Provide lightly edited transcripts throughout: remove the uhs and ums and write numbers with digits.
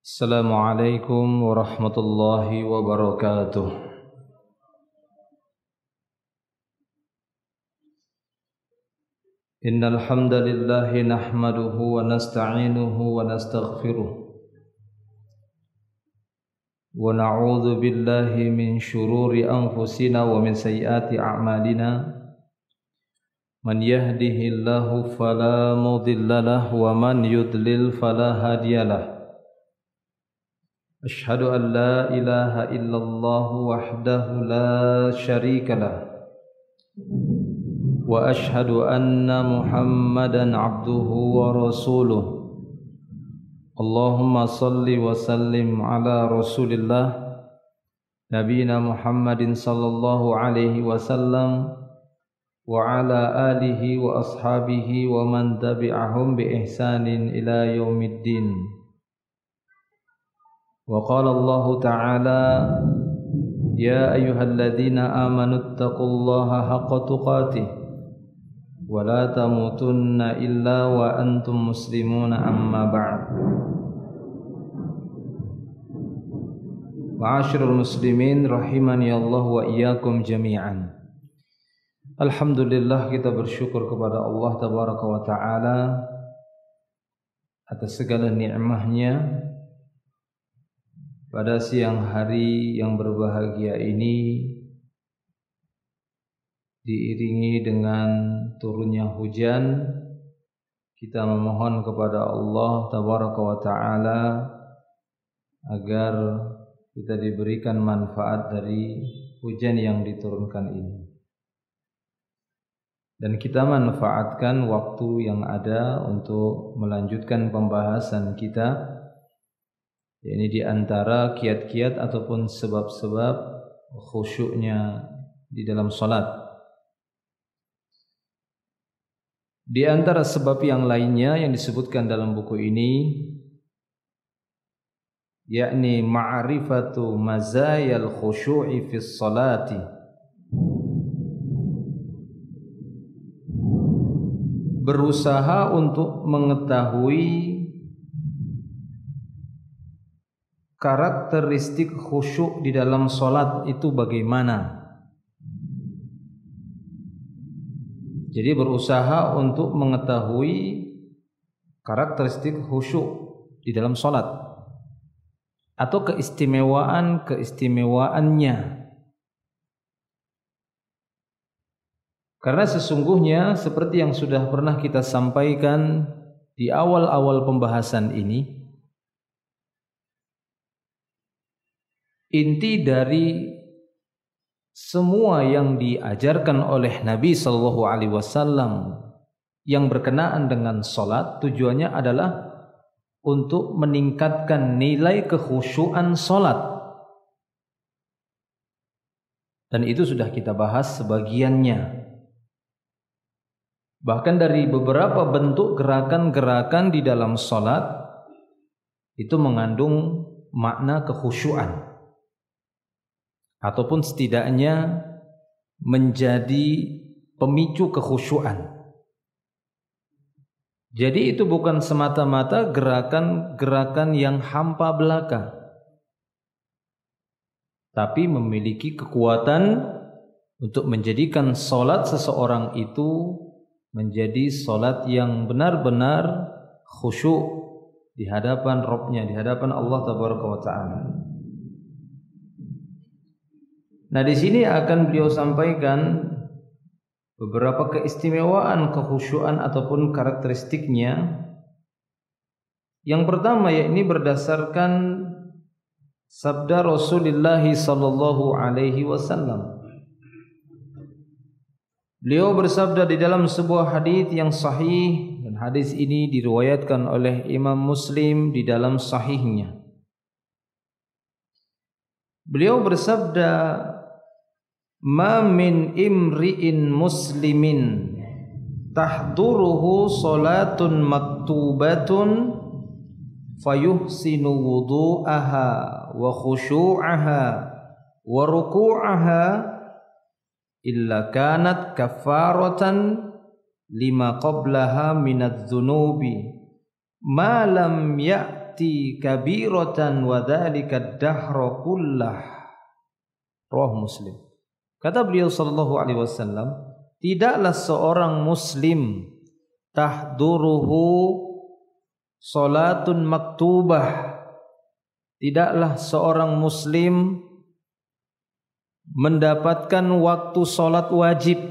Assalamualaikum warahmatullahi wabarakatuh. Innal hamdalillah nahmaduhu wa nasta'inuhu wa nastaghfiruh wa na'udzu billahi min shururi anfusina wa min sayyiati a'malina. Man yahdihillahu fala mudhillalah wa man yudlil fala hadiyalah. Ashhadu an la ilaha illallah wahdahu la syarika lah wa ashhadu anna Muhammadan abduhu wa rasuluh. Allahumma salli wa sallim ala Rasulillah nabiyina Muhammadin sallallahu alaihi wasallam wa ala alihi wa ashabihi wa man tabi'ahum bi ihsanin ila yaumiddin. Wa qala Allah ta'ala ya ayyuhalladzina amanu taqullaha haqqa tuqatih wa la tamutunna illa wa antum muslimuna amma ba'd. Ma'asyiral muslimin rahimani Allah wa iyyakum jami'an. Alhamdulillah, kita bersyukur kepada Allah tabaraka wa ta'ala atas segala nikmatnya. Pada siang hari yang berbahagia ini diiringi dengan turunnya hujan, kita memohon kepada Allah tabaraka wa ta'ala agar kita diberikan manfaat dari hujan yang diturunkan ini, dan kita manfaatkan waktu yang ada untuk melanjutkan pembahasan kita. Ini di antara kiat-kiat ataupun sebab-sebab khusyuknya di dalam salat. Di antara sebab yang lainnya yang disebutkan dalam buku ini, yakni ma'rifatu mazayal khusyu'i fis salati. Berusaha untuk mengetahui karakteristik khusyuk di dalam solat itu bagaimana. Jadi berusaha untuk mengetahui karakteristik khusyuk di dalam solat atau keistimewaan-keistimewaannya. Karena sesungguhnya seperti yang sudah pernah kita sampaikan di awal-awal pembahasan ini, inti dari semua yang diajarkan oleh Nabi sallallahu alaihi wasallam yang berkenaan dengan salat, tujuannya adalah untuk meningkatkan nilai kekhusyuan salat. Dan itu sudah kita bahas sebagiannya. Bahkan dari beberapa bentuk gerakan-gerakan di dalam salat itu mengandung makna kekhusyuan, ataupun setidaknya menjadi pemicu kekhusyuan. Jadi itu bukan semata-mata gerakan-gerakan yang hampa belaka, tapi memiliki kekuatan untuk menjadikan salat seseorang itu menjadi salat yang benar-benar khusyuk di hadapan Rabbnya, di hadapan Allah tabaraka wa ta'ala. Nah, di sini akan beliau sampaikan beberapa keistimewaan kekhusyuan ataupun karakteristiknya. Yang pertama, yakni berdasarkan sabda Rasulullah sallallahu alaihi wasallam. Beliau bersabda di dalam sebuah hadis yang sahih, dan hadis ini diriwayatkan oleh Imam Muslim di dalam sahihnya. Beliau bersabda, ma min imri'in muslimin tahduruhu salatun maktubatun fayuhsinu wudu'aha wa khusyu'aha wa ruku'aha illa kanat kafaratan lima qablaha minadz-dzunubi ma lam ya'ti kabiratan wa dzalika ad-dahra kullah. Rawahu Muslim. Kata beliau sallallahu alaihi wasallam, tidaklah seorang muslim tahduruhu salatun maktubah. Tidaklah seorang muslim mendapatkan waktu salat wajib.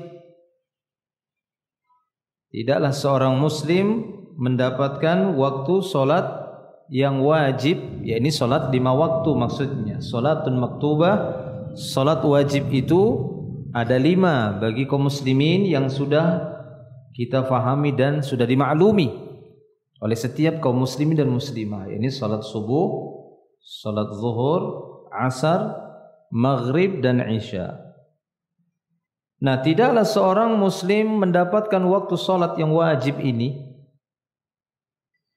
Tidaklah seorang muslim mendapatkan waktu salat yang wajib, yakni salat 5 waktu maksudnya. Salatun maktubah, salat wajib itu ada 5 bagi kaum muslimin yang sudah kita fahami dan sudah dimaklumi oleh setiap kaum muslimin dan muslimah. Ini salat subuh, salat zuhur, asar, maghrib dan isya. Nah, tidaklah seorang muslim mendapatkan waktu salat yang wajib ini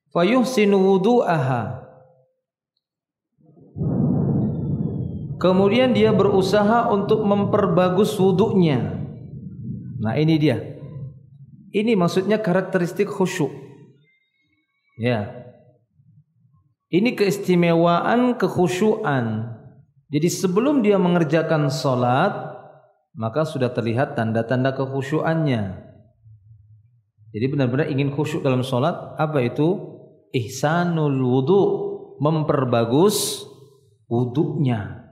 fayuhsinu wudu'aha, kemudian dia berusaha untuk memperbagus wudunya. Nah, ini dia. Ini maksudnya karakteristik khusyuk. Ya. Ini keistimewaan kekhusyuan. Jadi sebelum dia mengerjakan salat, maka sudah terlihat tanda-tanda kekhusyuannya. Jadi benar-benar ingin khusyuk dalam salat. Apa itu? Ihsanul wudu, memperbagus wudunya.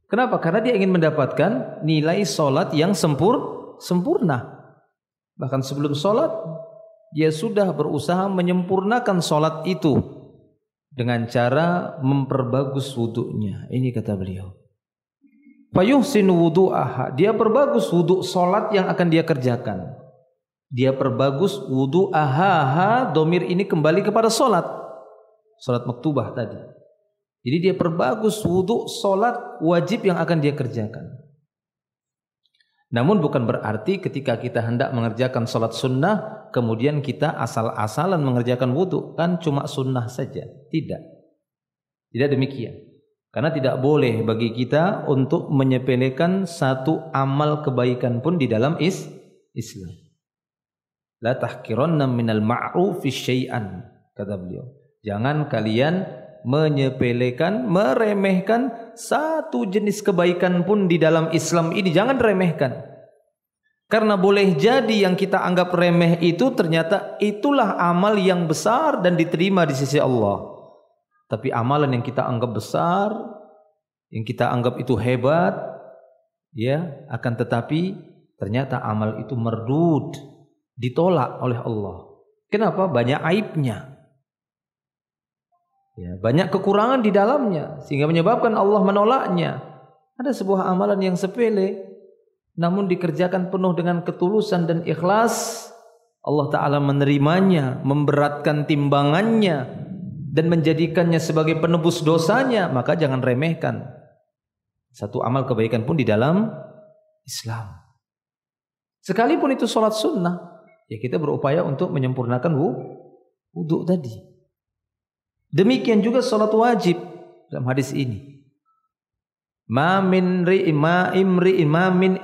Kenapa? Karena dia ingin mendapatkan nilai salat yang sempurna. Bahkan sebelum salat dia sudah berusaha menyempurnakan salat itu dengan cara memperbagus wudunya. Ini kata beliau. Fayuhsinu wudu'aha, dia perbagus wudu salat yang akan dia kerjakan. Dia perbagus wudu'aha, domir ini kembali kepada salat. Salat maktubah tadi. Jadi dia perbagus wudu salat wajib yang akan dia kerjakan. Namun bukan berarti ketika kita hendak mengerjakan salat sunnah kemudian kita asal-asalan mengerjakan wudu, kan cuma sunnah saja. Tidak. Tidak demikian. Karena tidak boleh bagi kita untuk menyepelekan satu amal kebaikan pun di dalam Islam. La tahqiranna minal ma'rufi syai'an, kata beliau. Jangan kalian menyepelekan, meremehkan satu jenis kebaikan pun di dalam Islam ini. Jangan remehkan. Karena boleh jadi yang kita anggap remeh itu ternyata itulah amal yang besar dan diterima di sisi Allah. Tapi amalan yang kita anggap besar, yang kita anggap itu hebat, ya, akan tetapi ternyata amal itu merdud, ditolak oleh Allah. Kenapa? Banyak aibnya. Ya, banyak kekurangan di dalamnya sehingga menyebabkan Allah menolaknya. Ada sebuah amalan yang sepele namun dikerjakan penuh dengan ketulusan dan ikhlas, Allah Ta'ala menerimanya, memberatkan timbangannya dan menjadikannya sebagai penebus dosanya. Maka jangan remehkan satu amal kebaikan pun di dalam Islam. Sekalipun itu sholat sunnah, ya kita berupaya untuk menyempurnakan wudu tadi. Demikian juga sholat wajib dalam hadis ini. Ma min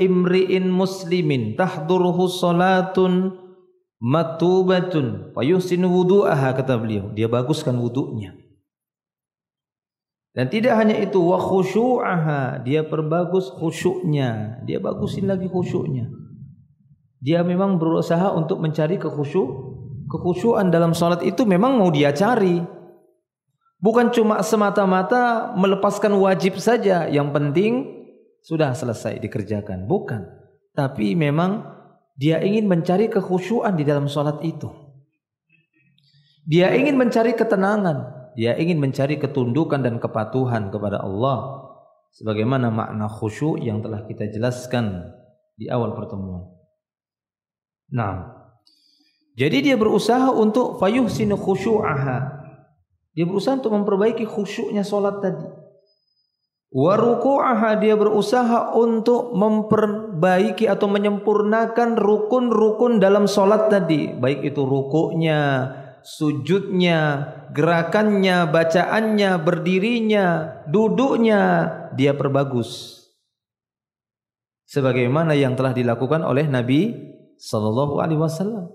imri'in muslimin tahduruhu salatun maktubatun fayuhsinu wudu'aha, kata beliau. Dia baguskan wudunya. Dan tidak hanya itu, wa khusyu'aha, dia perbagus khusyuknya. Dia bagusin lagi khusyuknya. Dia memang berusaha untuk mencari kekhusyuan dalam salat itu memang mau dia cari. Bukan cuma semata-mata melepaskan wajib saja, yang penting sudah selesai dikerjakan. Bukan. Tapi memang dia ingin mencari kekhusyuan di dalam salat itu. Dia ingin mencari ketenangan. Dia ingin mencari ketundukan dan kepatuhan kepada Allah. Sebagaimana makna khusyuk yang telah kita jelaskan di awal pertemuan. Nah, jadi dia berusaha untuk fayuhsinu khusyu'aha. Dia berusaha untuk memperbaiki khusyuknya solat tadi. Wa ruku'aha, dia berusaha untuk memperbaiki atau menyempurnakan rukun-rukun dalam solat tadi. Baik itu rukuknya, sujudnya, gerakannya, bacaannya, berdirinya, duduknya, dia perbagus. Sebagaimana yang telah dilakukan oleh Nabi Sallallahu Alaihi Wasallam.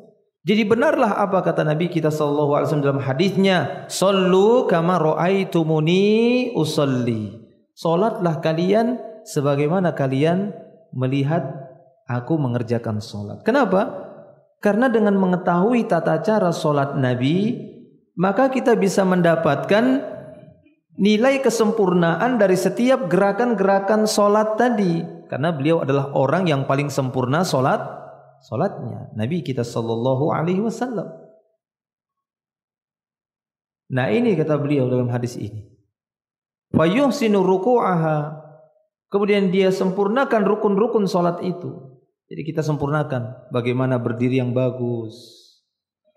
Jadi benarlah apa kata Nabi kita sallallahu alaihi wasallam dalam hadisnya, "Shallu kama raaitumuni usolli." Salatlah kalian sebagaimana kalian melihat aku mengerjakan salat. Kenapa? Karena dengan mengetahui tata cara salat Nabi, maka kita bisa mendapatkan nilai kesempurnaan dari setiap gerakan-gerakan salat tadi. Karena beliau adalah orang yang paling sempurna salatnya, Nabi kita sallallahu alaihi wasallam. Nah, ini kata beliau dalam hadis ini. Fa yuhsinu ruku'aha. Kemudian dia sempurnakan rukun-rukun salat itu. Jadi kita sempurnakan bagaimana berdiri yang bagus,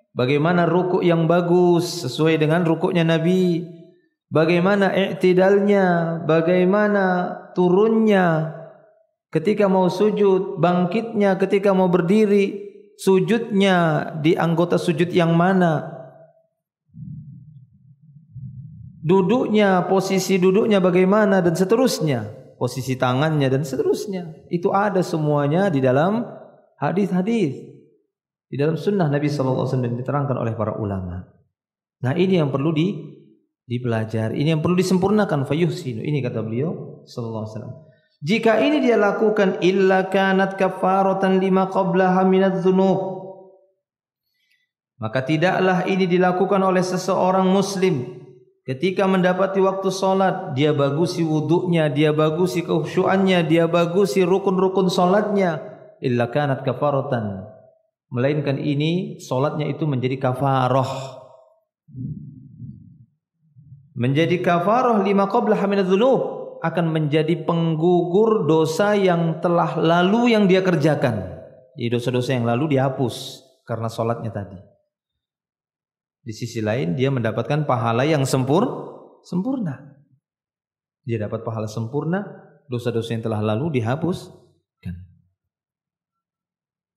bagaimana rukuk yang bagus sesuai dengan rukuknya Nabi, bagaimana i'tidalnya, bagaimana turunnya ketika mau sujud, bangkitnya ketika mau berdiri, sujudnya di anggota sujud yang mana, duduknya, posisi duduknya bagaimana, dan seterusnya, posisi tangannya dan seterusnya. Itu ada semuanya di dalam hadis-hadis, di dalam sunnah Nabi SAW dan diterangkan oleh para ulama. Nah, ini yang perlu dipelajari, ini yang perlu disempurnakan. Fayuhsinu, ini kata beliau sallallahu alaihi wasallam. Jika ini dia lakukan, illa kanat kafaratan lima qablaha minadz dzunub, maka tidaklah ini dilakukan oleh seseorang muslim ketika mendapati waktu salat, dia bagusi wuduknya, dia bagusi kekhusyuannya, dia bagusi rukun-rukun salatnya, illa kanat kafaratan, melainkan ini salatnya itu menjadi kafarah, menjadi kafarah lima qablaha minadz dzunub, akan menjadi penggugur dosa yang telah lalu yang dia kerjakan. Jadi dosa-dosa yang lalu dihapus karena sholatnya tadi. Di sisi lain dia mendapatkan pahala yang sempurna. Dia dapat pahala sempurna, dosa-dosa yang telah lalu dihapuskan.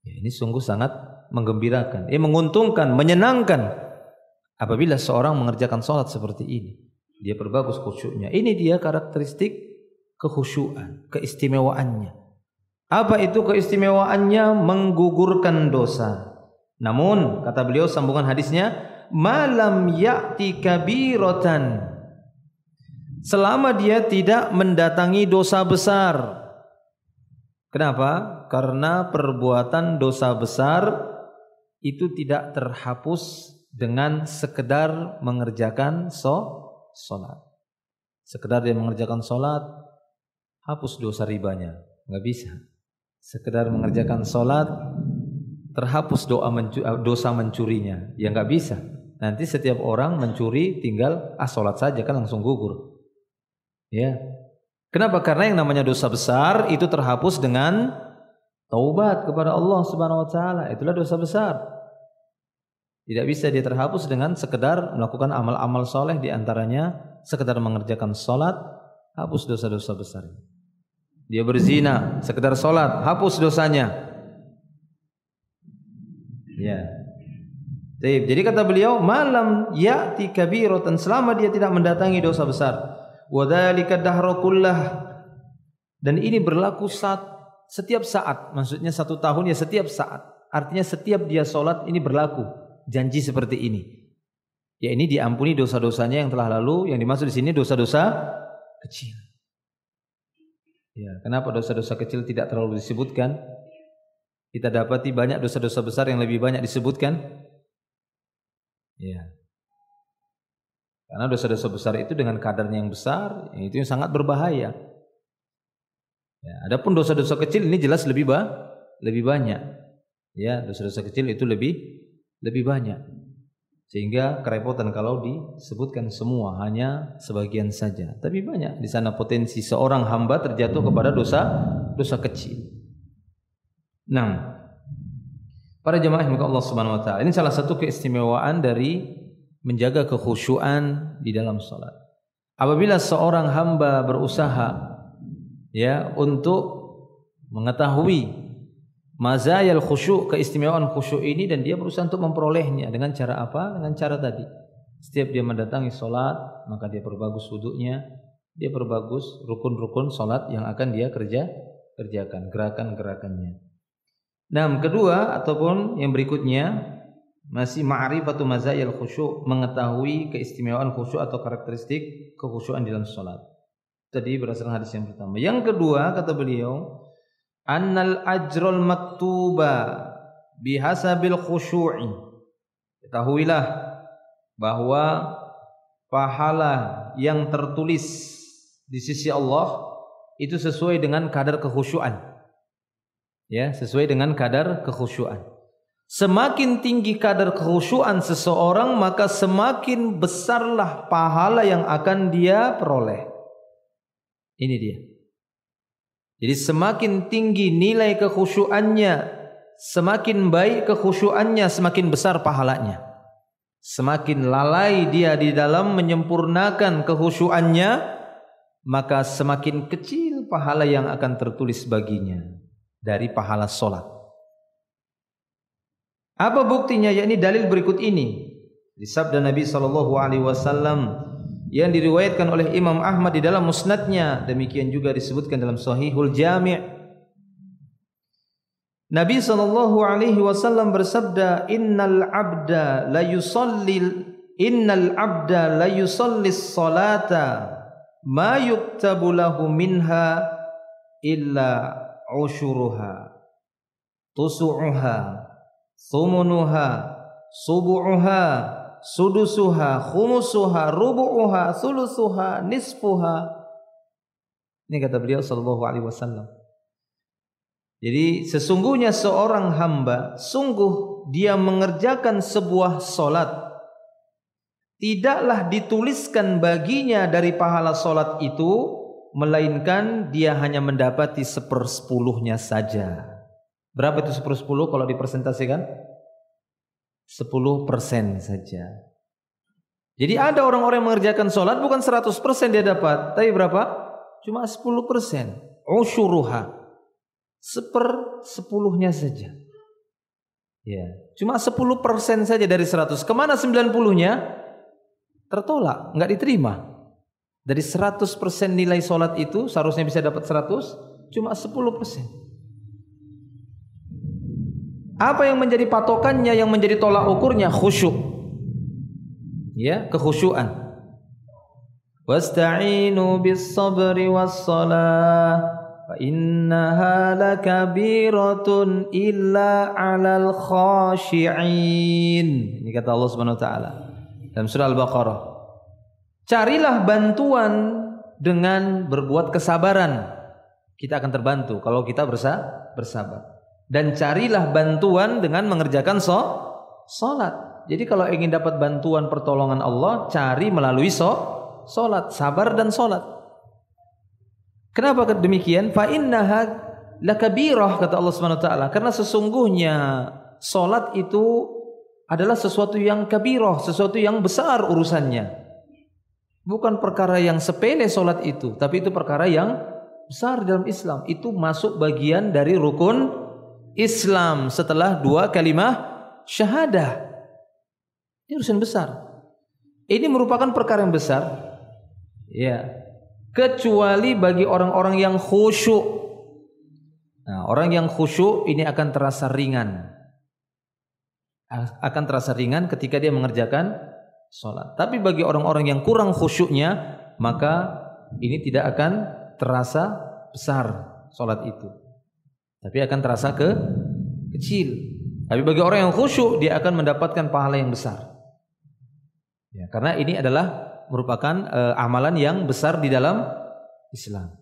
Ya, ini sungguh sangat menggembirakan, menguntungkan, menyenangkan apabila seorang mengerjakan sholat seperti ini. Dia perbagus khusyuknya. Ini dia karakteristik kekhusyuan, keistimewaannya. Apa itu keistimewaannya? Menggugurkan dosa. Namun kata beliau sambungan hadisnya, malam ya'ti kabiratan, selama dia tidak mendatangi dosa besar. Kenapa? Karena perbuatan dosa besar itu tidak terhapus dengan sekedar mengerjakan salat. Sekedar dia mengerjakan salat, hapus dosa ribanya, nggak bisa. Sekedar mengerjakan salat, terhapus dosa mencurinya, ya nggak bisa. Nanti setiap orang mencuri tinggal salat saja kan langsung gugur. Ya. Kenapa? Karena yang namanya dosa besar itu terhapus dengan taubat kepada Allah Subhanahu wa taala. Itulah dosa besar. Tidak bisa dia terhapus dengan sekedar melakukan amal-amal soleh, diantaranya sekedar mengerjakan salat, hapus dosa-dosa besar. Dia berzina, sekedar salat, hapus dosanya. Ya. Jadi kata beliau, malam ya'ti kabiratan, selama dia tidak mendatangi dosa besar. Wa dzalika dahra kullah, dan ini berlaku setiap saat, maksudnya 1 tahun ya setiap saat. Artinya setiap dia salat ini berlaku janji seperti ini. Ya, ini diampuni dosa-dosanya yang telah lalu. Yang dimaksud di sini dosa-dosa kecil. Ya, kenapa dosa-dosa kecil tidak terlalu disebutkan? Kita dapati banyak dosa-dosa besar yang lebih banyak disebutkan. Ya. Karena dosa-dosa besar itu dengan kadarnya yang besar, itu yang sangat berbahaya. Ya, adapun dosa-dosa kecil ini jelas lebih banyak. Ya, dosa-dosa kecil itu lebih banyak, sehingga kerepotan kalau disebutkan semua, hanya sebagian saja. Tapi banyak di sana potensi seorang hamba terjatuh kepada dosa kecil. Nah, para jemaah yang Allah Subhanahu wa taala, ini salah satu keistimewaan dari menjaga kekhusyuan di dalam salat. Apabila seorang hamba berusaha ya untuk mengetahui mazayal khusyuk, keistimewaan khusyuk ini, dan dia berusaha untuk memperolehnya dengan cara apa? Dengan cara tadi. Setiap dia mendatangi salat, maka dia perbagus wuduknya, dia perbagus rukun-rukun salat yang akan dia kerjakan, gerakan-gerakannya. Nah, kedua ataupun yang berikutnya, Masih ma'rifatu mazayil khusyuk, mengetahui keistimewaan khusyuk atau karakteristik kekhusyuan di dalam salat. Tadi berdasarkan hadis yang pertama. Yang kedua kata beliau, annal ajrul maktuba bihasabil khusyu'i. Ketahuilah bahwa pahala yang tertulis di sisi Allah itu sesuai dengan kadar kekhusyuan. Ya, sesuai dengan kadar kekhusyuan. Semakin tinggi kadar kekhusyuan seseorang, maka semakin besarlah pahala yang akan dia peroleh. Ini dia. Jadi semakin tinggi nilai kekhusyuannya, semakin baik kekhusyuannya, semakin besar pahalanya. Semakin lalai dia di dalam menyempurnakan kekhusyuannya, maka semakin kecil pahala yang akan tertulis baginya dari pahala solat. Apa buktinya? Yakni dalil berikut ini. Di sabda Nabi SAW yang diriwayatkan oleh Imam Ahmad di dalam musnadnya, demikian juga disebutkan dalam Sahihul Jami'. Nabi SAW bersabda, innal abda la yusalli salata ma yuktabu lahu minha illa ushuruha tusu'uha thumunuha subu'uha sudusuha khumusuha rubu'uha thuluthuha nisfuha. Ini kata beliau sallallahu alaihi wasallam. Jadi sesungguhnya seorang hamba, sungguh dia mengerjakan sebuah solat, tidaklah dituliskan baginya dari pahala solat itu, melainkan dia hanya mendapati 1/10-nya saja. Berapa itu 1/10 kalau dipresentasikan? 10% saja. Jadi ada orang-orang yang mengerjakan sholat bukan 100% dia dapat, tapi berapa? Cuma 10%. Usyuruha. 1/10-nya saja. Ya, cuma 10% saja dari 100. Kemana 90-nya? Tertolak, nggak diterima. Dari 100% nilai sholat itu seharusnya bisa dapat 100, cuma 10%. Apa yang menjadi patokannya, yang menjadi tolak ukurnya? Khusyuk. Ya, kekhusyuan. Wasta'inu bis-sabri was-salah fa innaha lakabiratun illa 'alal khashi'in. Ini kata Allah Subhanahu wa taala dalam surah Al-Baqarah. Carilah bantuan dengan berbuat kesabaran. Kita akan terbantu kalau kita bersabar. Dan carilah bantuan dengan mengerjakan sholat. Jadi kalau ingin dapat bantuan pertolongan Allah, cari melalui sholat, sabar dan sholat. Kenapa demikian? Fa innaha lakabirah, kata Allah Subhanahu wa taala. Karena sesungguhnya sholat itu adalah sesuatu yang kabirah, sesuatu yang besar urusannya. Bukan perkara yang sepele sholat itu, tapi itu perkara yang besar dalam Islam. Itu masuk bagian dari rukun Islam setelah 2 kalimah syahadah. Ini urusan besar. Ini merupakan perkara yang besar. Ya. Kecuali bagi orang-orang yang khusyuk. Nah, orang yang khusyuk ini akan terasa ringan. Akan terasa ringan ketika dia mengerjakan sholat. Tapi bagi orang-orang yang kurang khusyuknya, maka ini tidak akan terasa besar sholat itu. Tapi akan terasa kecil. Tapi bagi orang yang khusyuk, dia akan mendapatkan pahala yang besar. Ya, karena ini adalah merupakan amalan yang besar di dalam Islam.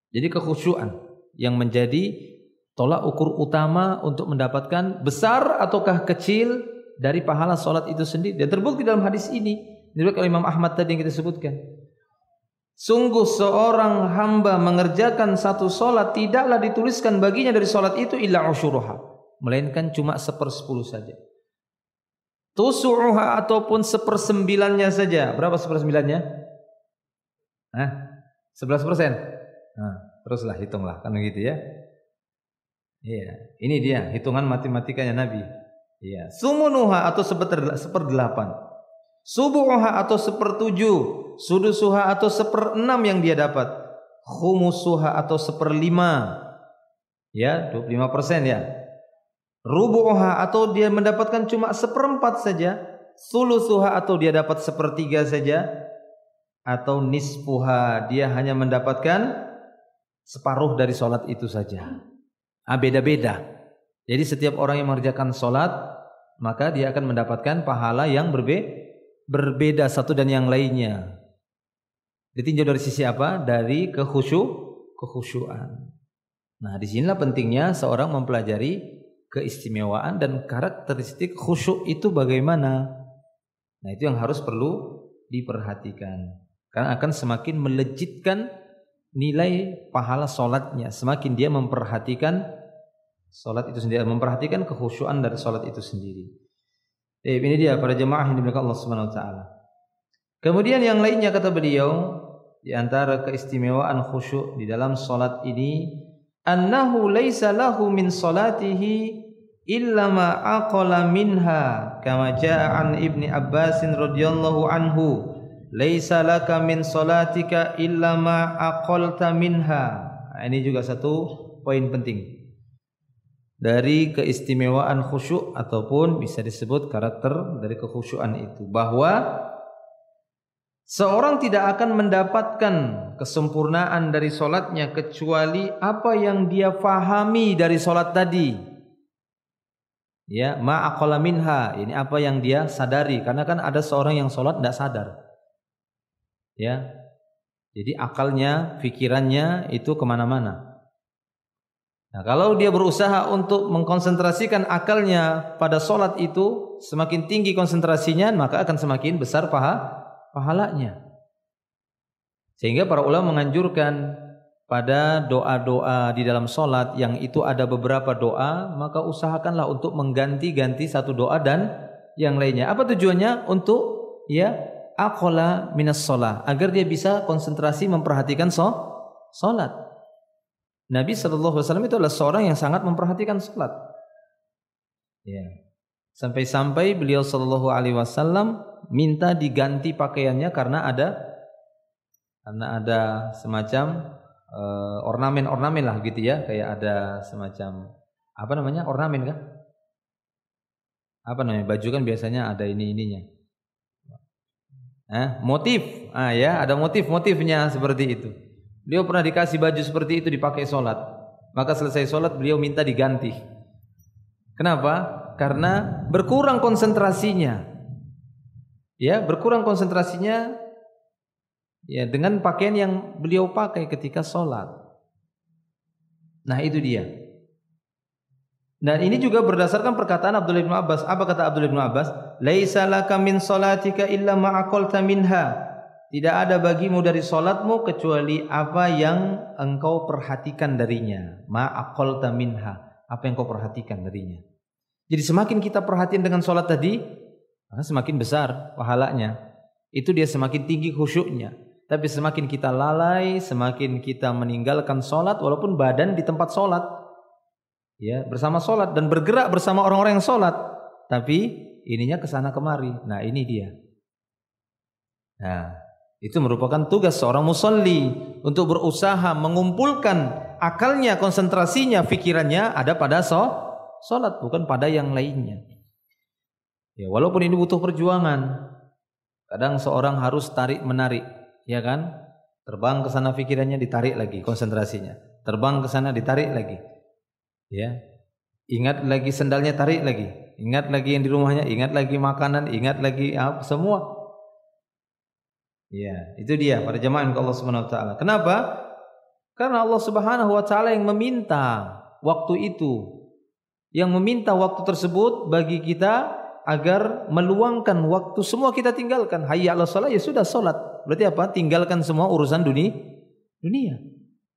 Jadi kekhusyuan yang menjadi tolak ukur utama untuk mendapatkan besar ataukah kecil dari pahala sholat itu sendiri. Dan terbukti dalam hadis ini, diriwayatkan oleh Imam Ahmad tadi yang kita sebutkan. Sungguh seorang hamba mengerjakan satu solat, tidaklah dituliskan baginya dari solat itu illa usyuruha, melainkan cuma 1/10 saja. Tusu'uha ataupun 1/9-nya saja. Berapa 1/9-nya? 11%. Nah, teruslah hitunglah, kan begitu ya. Iya, ini dia hitungan matematikanya Nabi. Iya, sumunuha atau 1/8. Subu'uha atau 1/7. Sudusuha atau 1/6 yang dia dapat. Khumusuha atau 1/5. Ya, 25% ya. rubu'uha atau dia mendapatkan cuma seperempat saja, sulusuha atau dia dapat sepertiga saja, atau nisfuha dia hanya mendapatkan separuh dari solat itu saja. Beda-beda. Jadi setiap orang yang mengerjakan solat maka dia akan mendapatkan pahala yang berbeda satu dan yang lainnya. Ditinjau dari sisi apa? Dari kekhusyuan. Nah, disinilah pentingnya seorang mempelajari keistimewaan dan karakteristik khusyuk itu bagaimana. Nah, itu yang harus perlu diperhatikan. Karena akan semakin melejitkan nilai pahala solatnya. Semakin dia memperhatikan solat itu sendiri, memperhatikan kekhusyuan dari solat itu sendiri. Ini dia para jemaah yang dimuliakan Allah Subhanahu wa taala. Kemudian yang lainnya kata beliau, di antara keistimewaan khusyuk di dalam solat ini, annahu laisa lahu min salatihi illa ma aqala minha, kama jaa an Ibni Abbas radhiyallahu anhu, laisa laka min salatika illa ma aqalta minha. Ini juga satu poin penting dari keistimewaan khusyuk ataupun bisa disebut karakter dari kekhusyuan itu, bahwa seorang tidak akan mendapatkan kesempurnaan dari solatnya kecuali apa yang dia fahami dari solat tadi. Ya, ma'aqala minha, ini apa yang dia sadari, karena kan ada seorang yang solat tidak sadar. Ya, jadi akalnya, pikirannya itu kemana-mana. Nah, kalau dia berusaha untuk mengkonsentrasikan akalnya pada solat itu, semakin tinggi konsentrasinya, maka akan semakin besar pahalanya. Sehingga para ulama menganjurkan pada doa-doa di dalam solat yang itu ada beberapa doa, maka usahakanlah untuk mengganti-ganti satu doa dan yang lainnya. Apa tujuannya? Untuk aqala minas sholah, agar dia bisa konsentrasi memperhatikan solat. Nabi SAW itu adalah seorang yang sangat memperhatikan salat. Ya. Sampai-sampai beliau SAW minta diganti pakaiannya karena ada semacam ornamen-ornamen lah gitu ya, kayak ada semacam ornamen kah? Baju kan biasanya ada ininya. Motif. Ada motif-motifnya seperti itu. Beliau pernah dikasih baju seperti itu dipakai sholat. Maka selesai sholat beliau minta diganti. Kenapa? Karena berkurang konsentrasinya. Ya, berkurang konsentrasinya ya dengan pakaian yang beliau pakai ketika sholat. Nah, itu dia. Dan ini juga berdasarkan perkataan Abdullah bin Abbas. Apa kata Abdullah bin Abbas? Laisa laka min salatika illa ma aqalta minha. Tidak ada bagimu dari solatmu kecuali apa yang engkau perhatikan darinya. Ma'aqalta minha, apa yang kau perhatikan darinya. Jadi semakin kita perhatian dengan solat tadi, maka semakin besar pahalanya. Itu dia semakin tinggi khusyuknya. Tapi semakin kita lalai, semakin kita meninggalkan solat, walaupun badan di tempat solat, ya, bersama solat dan bergerak bersama orang-orang yang solat, tapi ininya kesana kemari. Nah, ini dia. Nah, itu merupakan tugas seorang musalli untuk berusaha mengumpulkan akalnya, konsentrasinya, pikirannya ada pada solat, bukan pada yang lainnya. Ya, walaupun ini butuh perjuangan. Kadang seorang harus tarik menarik, ya kan? Terbang ke sana pikirannya, ditarik lagi konsentrasinya. Terbang ke sana, ditarik lagi. Ya. Ingat lagi sendalnya, tarik lagi. Ingat lagi yang di rumahnya, ingat lagi makanan, ingat lagi semua. Ya, itu dia para jemaah Allah Subhanahu wa taala. Kenapa? Karena Allah Subhanahu wa taala yang meminta waktu itu. Yang meminta waktu tersebut bagi kita agar meluangkan waktu, semua kita tinggalkan. Hayya 'alas shalah, ya sudah salat. Berarti apa? Tinggalkan semua urusan dunia.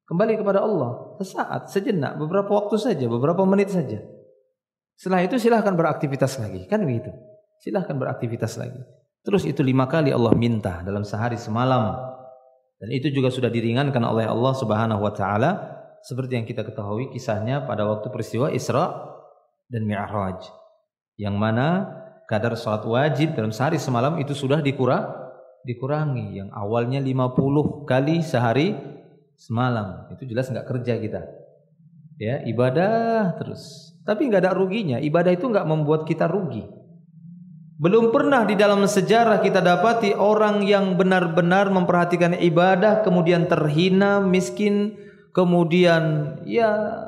Kembali kepada Allah sesaat, sejenak, beberapa waktu saja, beberapa menit saja. Setelah itu silahkan beraktivitas lagi, kan begitu. Silahkan beraktivitas lagi. Terus itu 5 kali Allah minta dalam sehari semalam. Dan itu juga sudah diringankan oleh Allah Subhanahu wa taala seperti yang kita ketahui kisahnya pada waktu peristiwa Isra dan Mi'raj. Yang mana kadar salat wajib dalam sehari semalam itu sudah dikurangi. Yang awalnya 50 kali sehari semalam. Itu jelas enggak kerja kita. Ya, ibadah terus. Tapi nggak ada ruginya. Ibadah itu nggak membuat kita rugi. Belum pernah di dalam sejarah kita dapati orang yang benar-benar memperhatikan ibadah kemudian terhina, miskin, kemudian ya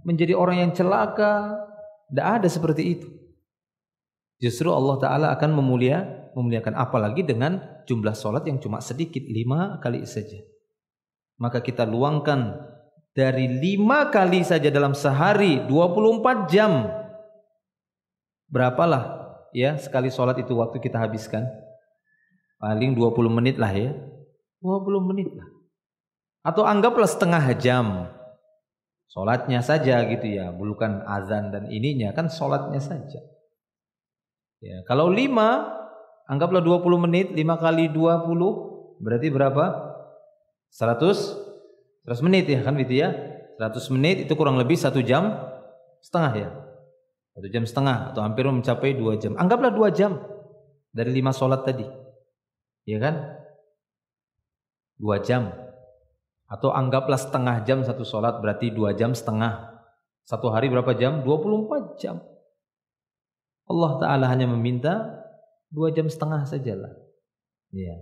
menjadi orang yang celaka. Tidak ada seperti itu. Justru Allah Ta'ala akan memuliakan, apalagi dengan jumlah sholat yang cuma sedikit, 5 kali saja. Maka kita luangkan dari 5 kali saja dalam sehari 24 jam. Berapalah ya sekali sholat itu waktu kita habiskan? Paling 20 menit lah ya. 20 menit lah. Atau anggaplah setengah jam. Sholatnya saja gitu ya, bukan azan dan ininya, kan sholatnya saja. Ya, kalau 5, anggaplah 20 menit, 5 kali 20, berarti berapa? 100 menit ya kan gitu ya. 100 menit itu kurang lebih 1 jam setengah ya. 1 jam setengah atau hampir mencapai 2 jam. Anggaplah 2 jam dari 5 sholat tadi. Ya kan? 2 jam. Atau anggaplah setengah jam satu sholat, berarti 2 jam setengah. Satu hari berapa jam? 24 jam. Allah Ta'ala hanya meminta 2 jam setengah sajalah. Ya.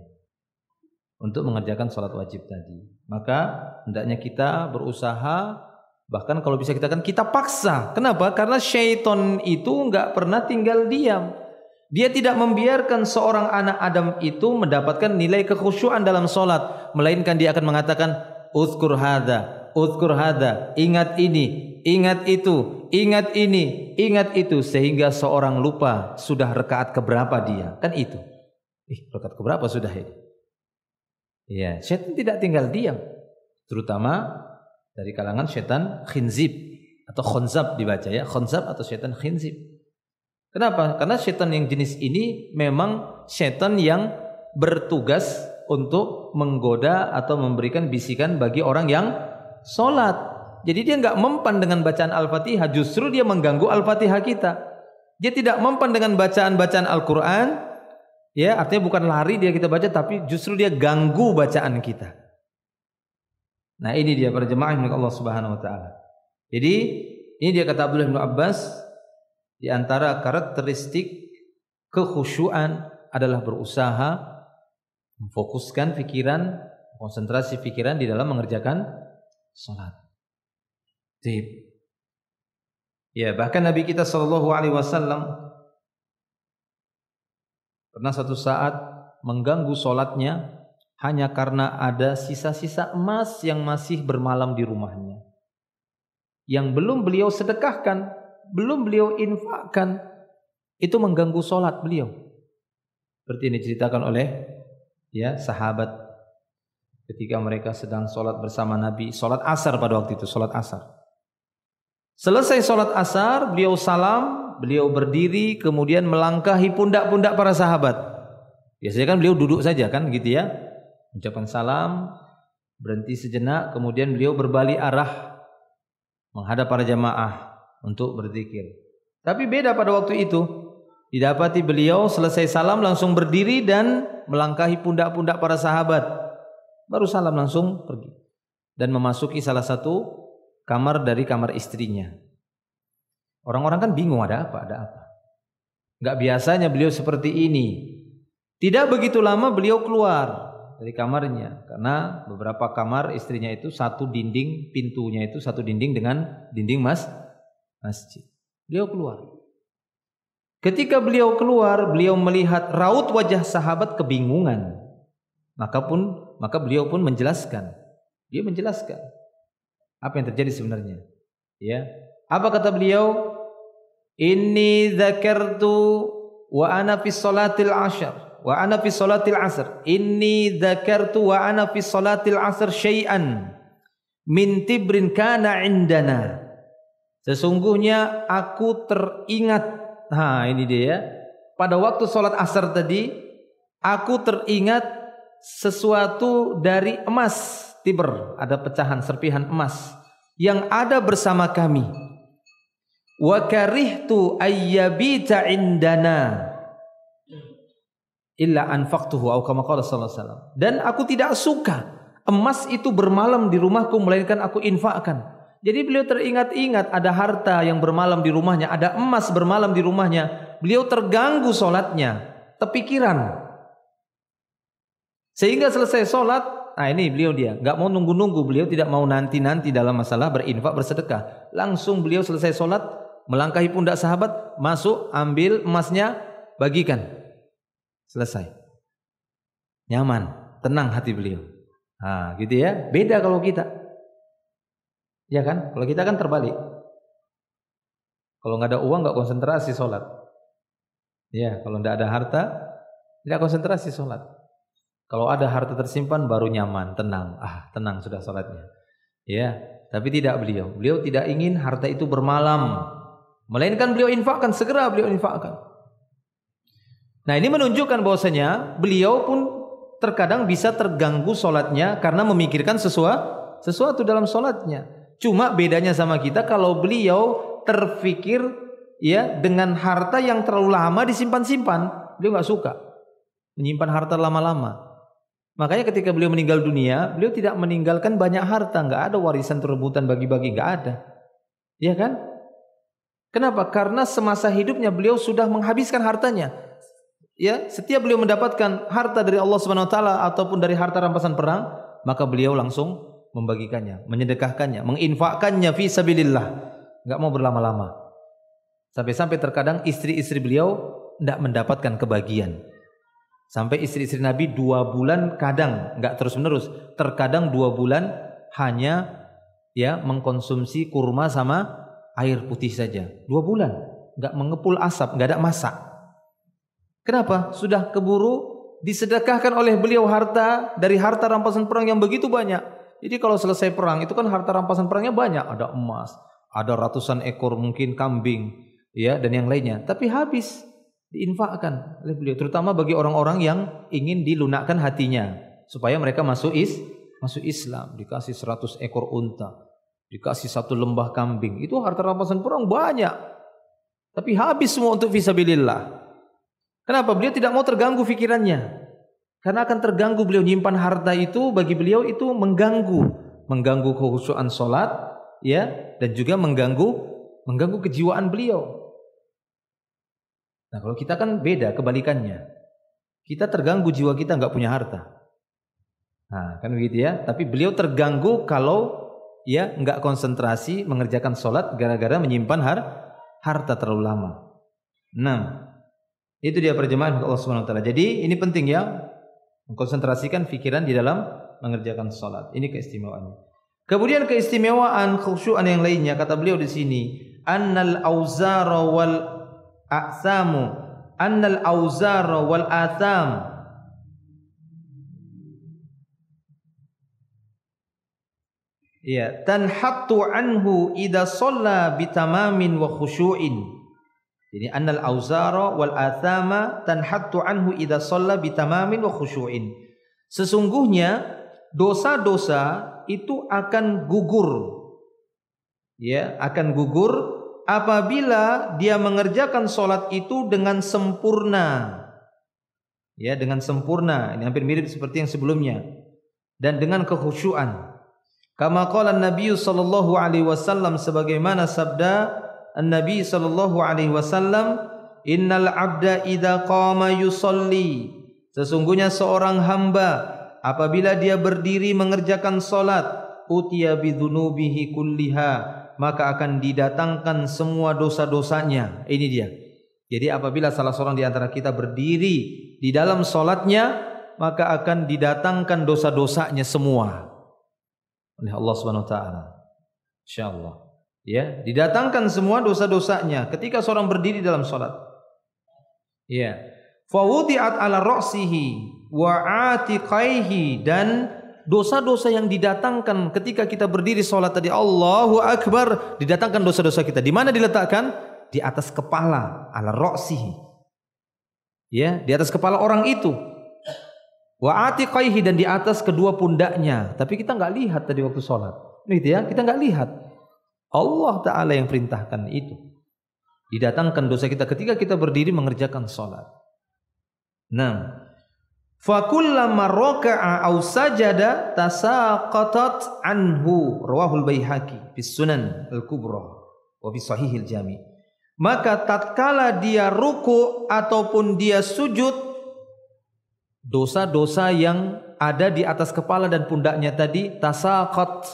Untuk mengerjakan sholat wajib tadi. Maka hendaknya kita berusaha, bahkan kalau bisa kita paksa. Kenapa? Karena syaitan itu enggak pernah tinggal diam. Dia tidak membiarkan seorang anak Adam itu mendapatkan nilai kekhusyuan dalam sholat. Melainkan dia akan mengatakan, uzkur hadha, ingat ini, ingat itu, ingat ini, ingat itu, sehingga seorang lupa sudah rakaat keberapa dia. Kan itu. Rakaat keberapa sudah ini? Ya, syaitan tidak tinggal diam. Terutama dari kalangan syaitan khinzib atau khonzab dibaca ya, khonzab atau syaitan khinzib. Kenapa? Karena syaitan yang jenis ini memang syaitan yang bertugas untuk menggoda atau memberikan bisikan bagi orang yang sholat. Jadi dia nggak mempan dengan bacaan Al-Fatihah, justru dia mengganggu Al-Fatihah kita. Dia tidak mempan dengan bacaan-bacaan Al-Quran, ya artinya bukan lari dia kita baca, tapi justru dia ganggu bacaan kita. Nah ini dia para jemaah yang Allah Subhanahu Wa Taala. Jadi ini dia kata Abdullah bin Abbas, di antara karakteristik kekhusyuan adalah berusaha memfokuskan pikiran, konsentrasi pikiran di dalam mengerjakan salat. Ya, bahkan Nabi kita sallallahu alaihi wasallam pernah satu saat mengganggu salatnya hanya karena ada sisa-sisa emas yang masih bermalam di rumahnya. Yang belum beliau sedekahkan, belum beliau infakkan, itu mengganggu salat beliau. Seperti ini diceritakan oleh ya sahabat ketika mereka sedang sholat bersama Nabi, sholat asar pada waktu itu, sholat asar. Selesai sholat asar, beliau salam, beliau berdiri, kemudian melangkahi pundak-pundak para sahabat. Biasanya kan beliau duduk saja kan gitu ya, ucapan salam, berhenti sejenak, kemudian beliau berbalik arah menghadap para jamaah untuk berzikir. Tapi beda pada waktu itu, didapati beliau selesai salam langsung berdiri dan melangkahi pundak-pundak para sahabat. Baru salam langsung pergi dan memasuki salah satu kamar dari kamar istrinya. Orang-orang kan bingung, ada apa? Enggak biasanya beliau seperti ini. Tidak begitu lama beliau keluar dari kamarnya, karena beberapa kamar istrinya itu satu dinding, pintunya itu satu dinding dengan dinding masjid. Beliau keluar. Ketika beliau keluar, beliau melihat raut wajah sahabat kebingungan. Maka beliau pun menjelaskan. Dia menjelaskan apa yang terjadi sebenarnya. Ya. Apa kata beliau? Inni dzakartu wa ana fi salatil ashr wa ana fi salatil asr. Inni dzakartu wa ana fi salatil asr syai'an min tibrin kana indana. Sesungguhnya aku teringat. Nah, ini dia ya. Pada waktu salat asar tadi, aku teringat sesuatu dari emas, tibr, ada pecahan serpihan emas yang ada bersama kami. Wa karihtu ayyabita indana illa anfaqtuhu atau kama qala sallallahu alaihi wasallam. Dan aku tidak suka emas itu bermalam di rumahku melainkan aku infakkan. Jadi beliau teringat-ingat ada harta yang bermalam di rumahnya, ada emas bermalam di rumahnya. Beliau terganggu sholatnya, terpikiran. Sehingga selesai sholat, nah ini beliau dia, nggak mau nunggu-nunggu. Beliau tidak mau nanti-nanti dalam masalah berinfak bersedekah. Langsung beliau selesai sholat, melangkahi pundak sahabat, masuk, ambil emasnya, bagikan. Selesai. Nyaman, tenang hati beliau. Nah, gitu ya. Beda kalau kita. Ya kan? Kalau kita kan terbalik. Kalau nggak ada uang nggak konsentrasi sholat. Ya, kalau nggak ada harta tidak konsentrasi sholat. Kalau ada harta tersimpan baru nyaman, tenang. Tenang sudah sholatnya. Ya, tapi tidak beliau. Beliau tidak ingin harta itu bermalam. Melainkan beliau infakkan, segera beliau infakkan. Nah, ini menunjukkan bahwasanya beliau pun terkadang bisa terganggu sholatnya karena memikirkan sesuatu dalam sholatnya. Cuma bedanya sama kita, kalau beliau terfikir ya dengan harta yang terlalu lama disimpan-simpan, beliau nggak suka menyimpan harta lama-lama. Makanya ketika beliau meninggal dunia, beliau tidak meninggalkan banyak harta, nggak ada warisan rebutan bagi-bagi, nggak ada, ya kan? Kenapa? Karena semasa hidupnya beliau sudah menghabiskan hartanya. Ya, setiap beliau mendapatkan harta dari Allah Subhanahu wa taala ataupun dari harta rampasan perang, maka beliau langsung membagikannya, menyedekahkannya, menginfakkannya fi sabilillah. Enggak mau berlama-lama. Sampai-sampai terkadang istri-istri beliau tidak mendapatkan kebagian. Sampai istri-istri Nabi 2 bulan kadang enggak terus-menerus, terkadang 2 bulan hanya ya mengkonsumsi kurma sama air putih saja. 2 bulan enggak mengepul asap, enggak ada masak. Kenapa? Sudah keburu disedekahkan oleh beliau harta dari harta rampasan perang yang begitu banyak. Jadi kalau selesai perang itu kan harta rampasan perangnya banyak, ada emas, ada ratusan ekor mungkin kambing, ya dan yang lainnya. Tapi habis diinfakkan oleh beliau, terutama bagi orang-orang yang ingin dilunakkan hatinya supaya mereka masuk Islam, dikasih 100 ekor unta, dikasih 1 lembah kambing. Itu harta rampasan perang banyak. Tapi habis semua untuk fisabilillah. Kenapa? Beliau tidak mau terganggu pikirannya. Karena akan terganggu beliau nyimpan harta itu, bagi beliau itu mengganggu kekhusyuan salat, ya, dan juga mengganggu kejiwaan beliau. Nah, kalau kita kan beda kebalikannya. Kita terganggu jiwa kita enggak punya harta. Nah, kan begitu ya. Tapi beliau terganggu kalau ya enggak konsentrasi mengerjakan salat gara-gara menyimpan harta terlalu lama. 6. Itu dia perjemaah Allah Subhanahu wa taala. Jadi ini penting ya, mengkonsentrasikan pikiran di dalam mengerjakan salat. Ini keistimewaannya. Kemudian keistimewaan khusyuan yang lainnya, kata beliau di sini, annal auzara wal a'samu, annal auzara wal atham. Ya, tanhattu anhu idza shalla bitamamin wa khusyu'in. Jadi annal auzara wal athama tanhattu anhu idza shalla bitamamin wa khusyu'in. Sesungguhnya dosa-dosa itu akan gugur. Ya, akan gugur apabila dia mengerjakan salat itu dengan sempurna. Ya, dengan sempurna. Ini hampir mirip seperti yang sebelumnya. Dan dengan kekhusyuan. Kama qala Nabi sallallahu alaihi wasallam, sebagaimana sabda An-Nabi sallallahu alaihi wasallam, innal abda idza qama yusalli, sesungguhnya seorang hamba apabila dia berdiri mengerjakan salat, utiya bidzunubihi kulliha, maka akan didatangkan semua dosa-dosanya. Ini dia. Jadi apabila salah seorang di antara kita berdiri di dalam salatnya, maka akan didatangkan dosa-dosanya semua oleh Allah Subhanahu wa taala. Insyaallah. Ya, didatangkan semua dosa-dosanya ketika seorang berdiri dalam salat. Ya. Fa wudi'at 'ala ra'sihi wa 'atiqaihi, dan dosa-dosa yang didatangkan ketika kita berdiri salat tadi, Allahu akbar, didatangkan dosa-dosa kita. Di mana diletakkan? Di atas kepala, 'ala ra'sihi. Ya, di atas kepala orang itu. Wa 'atiqaihi, dan di atas kedua pundaknya. Tapi kita enggak lihat tadi waktu salat. Gitu ya, kita enggak lihat. Allah Ta'ala yang perintahkan itu. Didatangkan dosa kita ketika kita berdiri mengerjakan salat. Nah, Fa kullama raka'a aw sajada tasaqatat anhu, rawahul Baihaqi fi Sunan Al-Kubra wa fi Sahihil Jami. Maka tatkala dia ruku ataupun dia sujud, dosa-dosa yang ada di atas kepala dan pundaknya tadi tasaqat,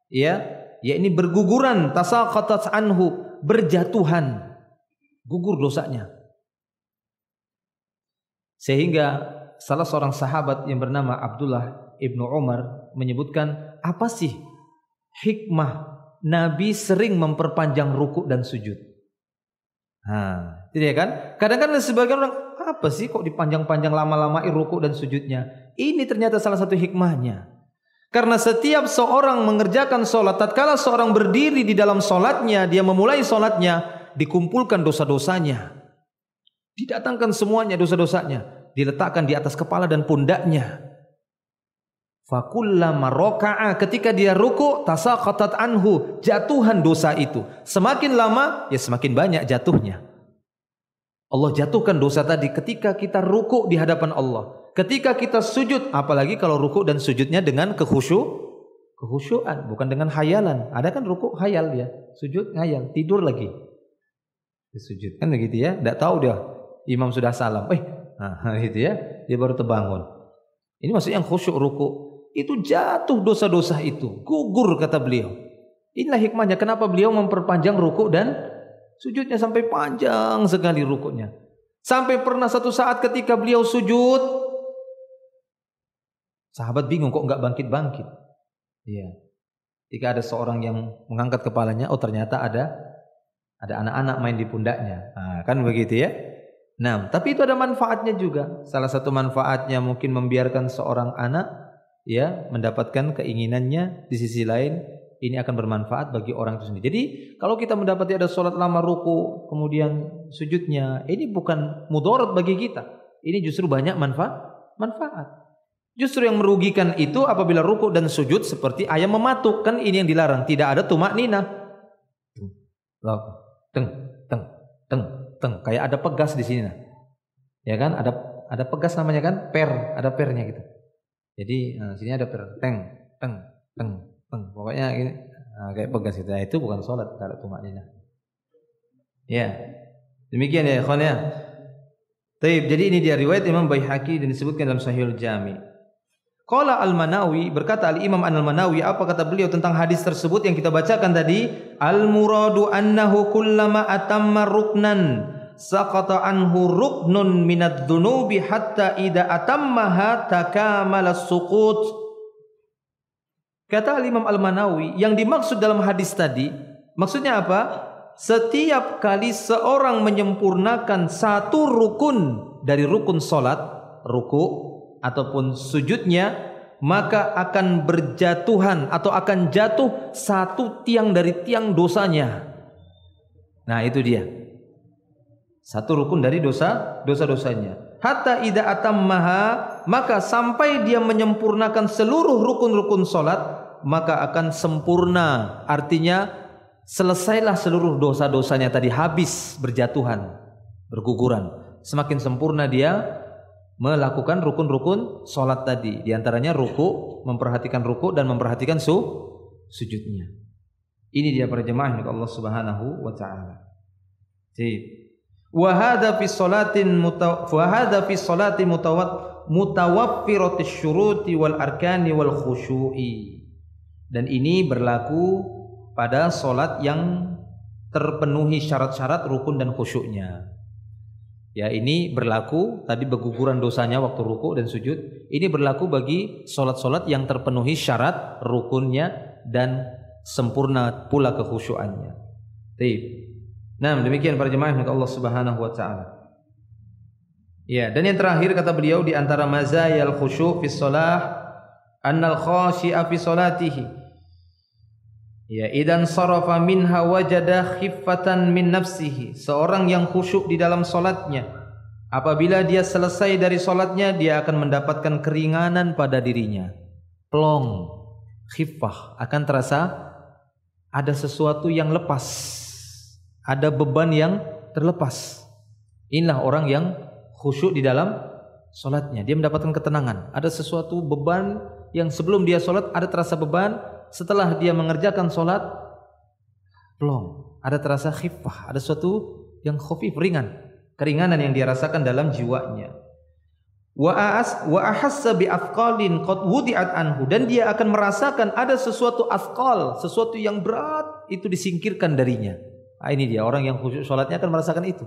ya ini berguguran, tasaqatat anhu, berjatuhan, gugur dosanya. Sehingga salah seorang sahabat yang bernama Abdullah ibnu Umar menyebutkan, apa sih hikmah Nabi sering memperpanjang ruku dan sujud? Tidak kan? Kadang-kadang sebagian orang, apa sih kok dipanjang-panjang lama-lamain ruku dan sujudnya? Ini ternyata salah satu hikmahnya. Karena setiap seorang mengerjakan sholat, tatkala seorang berdiri di dalam sholatnya, dia memulai sholatnya, dikumpulkan dosa-dosanya, didatangkan semuanya dosa-dosanya, diletakkan di atas kepala dan pundaknya. Fakullama raka'a, ketika dia ruku, tasaqatat anhu, jatuhan dosa itu. Semakin lama ya semakin banyak jatuhnya. Allah jatuhkan dosa tadi ketika kita ruku di hadapan Allah. Ketika kita sujud, apalagi kalau ruku dan sujudnya dengan kekhusyuan, bukan dengan hayalan. Ada kan ruku hayal ya, sujud ngayal, tidur lagi. Sujud kan begitu ya, enggak tahu dia imam sudah salam. Gitu ya, dia baru terbangun. Ini maksudnya yang khusyuk ruku. Itu jatuh dosa-dosa itu, gugur kata beliau. Inilah hikmahnya kenapa beliau memperpanjang ruku dan sujudnya sampai panjang sekali rukunya. Sampai pernah satu saat ketika beliau sujud, sahabat bingung kok enggak bangkit-bangkit. Iya. Ketika ada seorang yang mengangkat kepalanya, oh ternyata ada anak-anak main di pundaknya. Kan begitu ya. Nah, tapi itu ada manfaatnya juga. Salah satu manfaatnya mungkin membiarkan seorang anak ya mendapatkan keinginannya. Di sisi lain ini akan bermanfaat bagi orang itu sendiri. Jadi kalau kita mendapati ada sholat lama ruku kemudian sujudnya, ini bukan mudarat bagi kita. Ini justru banyak manfaat. Justru yang merugikan itu apabila ruku dan sujud seperti ayam mematuk, kan ini yang dilarang. Tidak ada tumak nina. Kayak ada pegas di sini, ya kan? Ada pegas namanya kan, ada pernya gitu. Jadi sini ada per, teng. Pokoknya ini kayak pegas gitu. Itu bukan sholat kalau tumak nina. Ya, demikian ya, ikhwan ya. Taib. Jadi ini dia riwayat Imam Baihaqi dan disebutkan dalam Sahihul Jami. Qala Al-Manawi, berkata Al-Imam Al-Manawi, apa kata beliau tentang hadis tersebut yang kita bacakan tadi? Al-muradu annahu kullama atamma ruknan saqata anhu ruknun minad dhunubi hatta idza atammaha takamala as-suqut. Kata Al-Imam Al-Manawi, yang dimaksud dalam hadis tadi, maksudnya apa? Setiap kali seorang menyempurnakan satu rukun dari rukun salat, ruku ataupun sujudnya, maka akan berjatuhan atau akan jatuh satu tiang dari tiang dosanya. Nah itu dia, satu rukun dari dosa-dosanya. Hatta idza atammaha, maka sampai dia menyempurnakan seluruh rukun-rukun salat, maka akan sempurna. Artinya selesailah seluruh dosa-dosanya tadi, habis berjatuhan, berguguran. Semakin sempurna dia melakukan rukun-rukun salat tadi, di antaranya ruku, memperhatikan ruku dan memperhatikan sujudnya. Ini dia para jemaah yang Allah Subhanahu wa taala. Wa hadza fi salatin mutawaffiratis syuruti wal arkani wal khusyu'i. Dan ini berlaku pada salat yang terpenuhi syarat-syarat rukun dan khusyuknya. Ya, ini berlaku tadi berguguran dosanya waktu ruku dan sujud. Ini berlaku bagi solat-solat yang terpenuhi syarat rukunnya dan sempurna pula kekhusyuannya. Baik. Nah, demikian para jemaah yang Allah Subhanahu wa taala. Ya, dan yang terakhir kata beliau di antara mazayal khusyu' fi shalah annal khashi'a fi salatihi. Ya, idan sarafa minha wajada khiffatan min nafsihi. Seorang yang khusyuk di dalam salatnya, apabila dia selesai dari salatnya, dia akan mendapatkan keringanan pada dirinya. Plong, khiffah, akan terasa ada sesuatu yang lepas, ada beban yang terlepas. Inilah orang yang khusyuk di dalam solatnya. Dia mendapatkan ketenangan. Ada sesuatu beban yang sebelum dia solat ada terasa beban, setelah dia mengerjakan solat belum. Ada terasa khifah, ada sesuatu yang khafif, ringan, keringanan yang dia rasakan dalam jiwanya. Wa ahassa bi afqalin qad wudi'at anhu, dan dia akan merasakan ada sesuatu afqal, sesuatu yang berat itu disingkirkan darinya. Nah, ini dia orang yang khusyuk salatnya akan merasakan itu.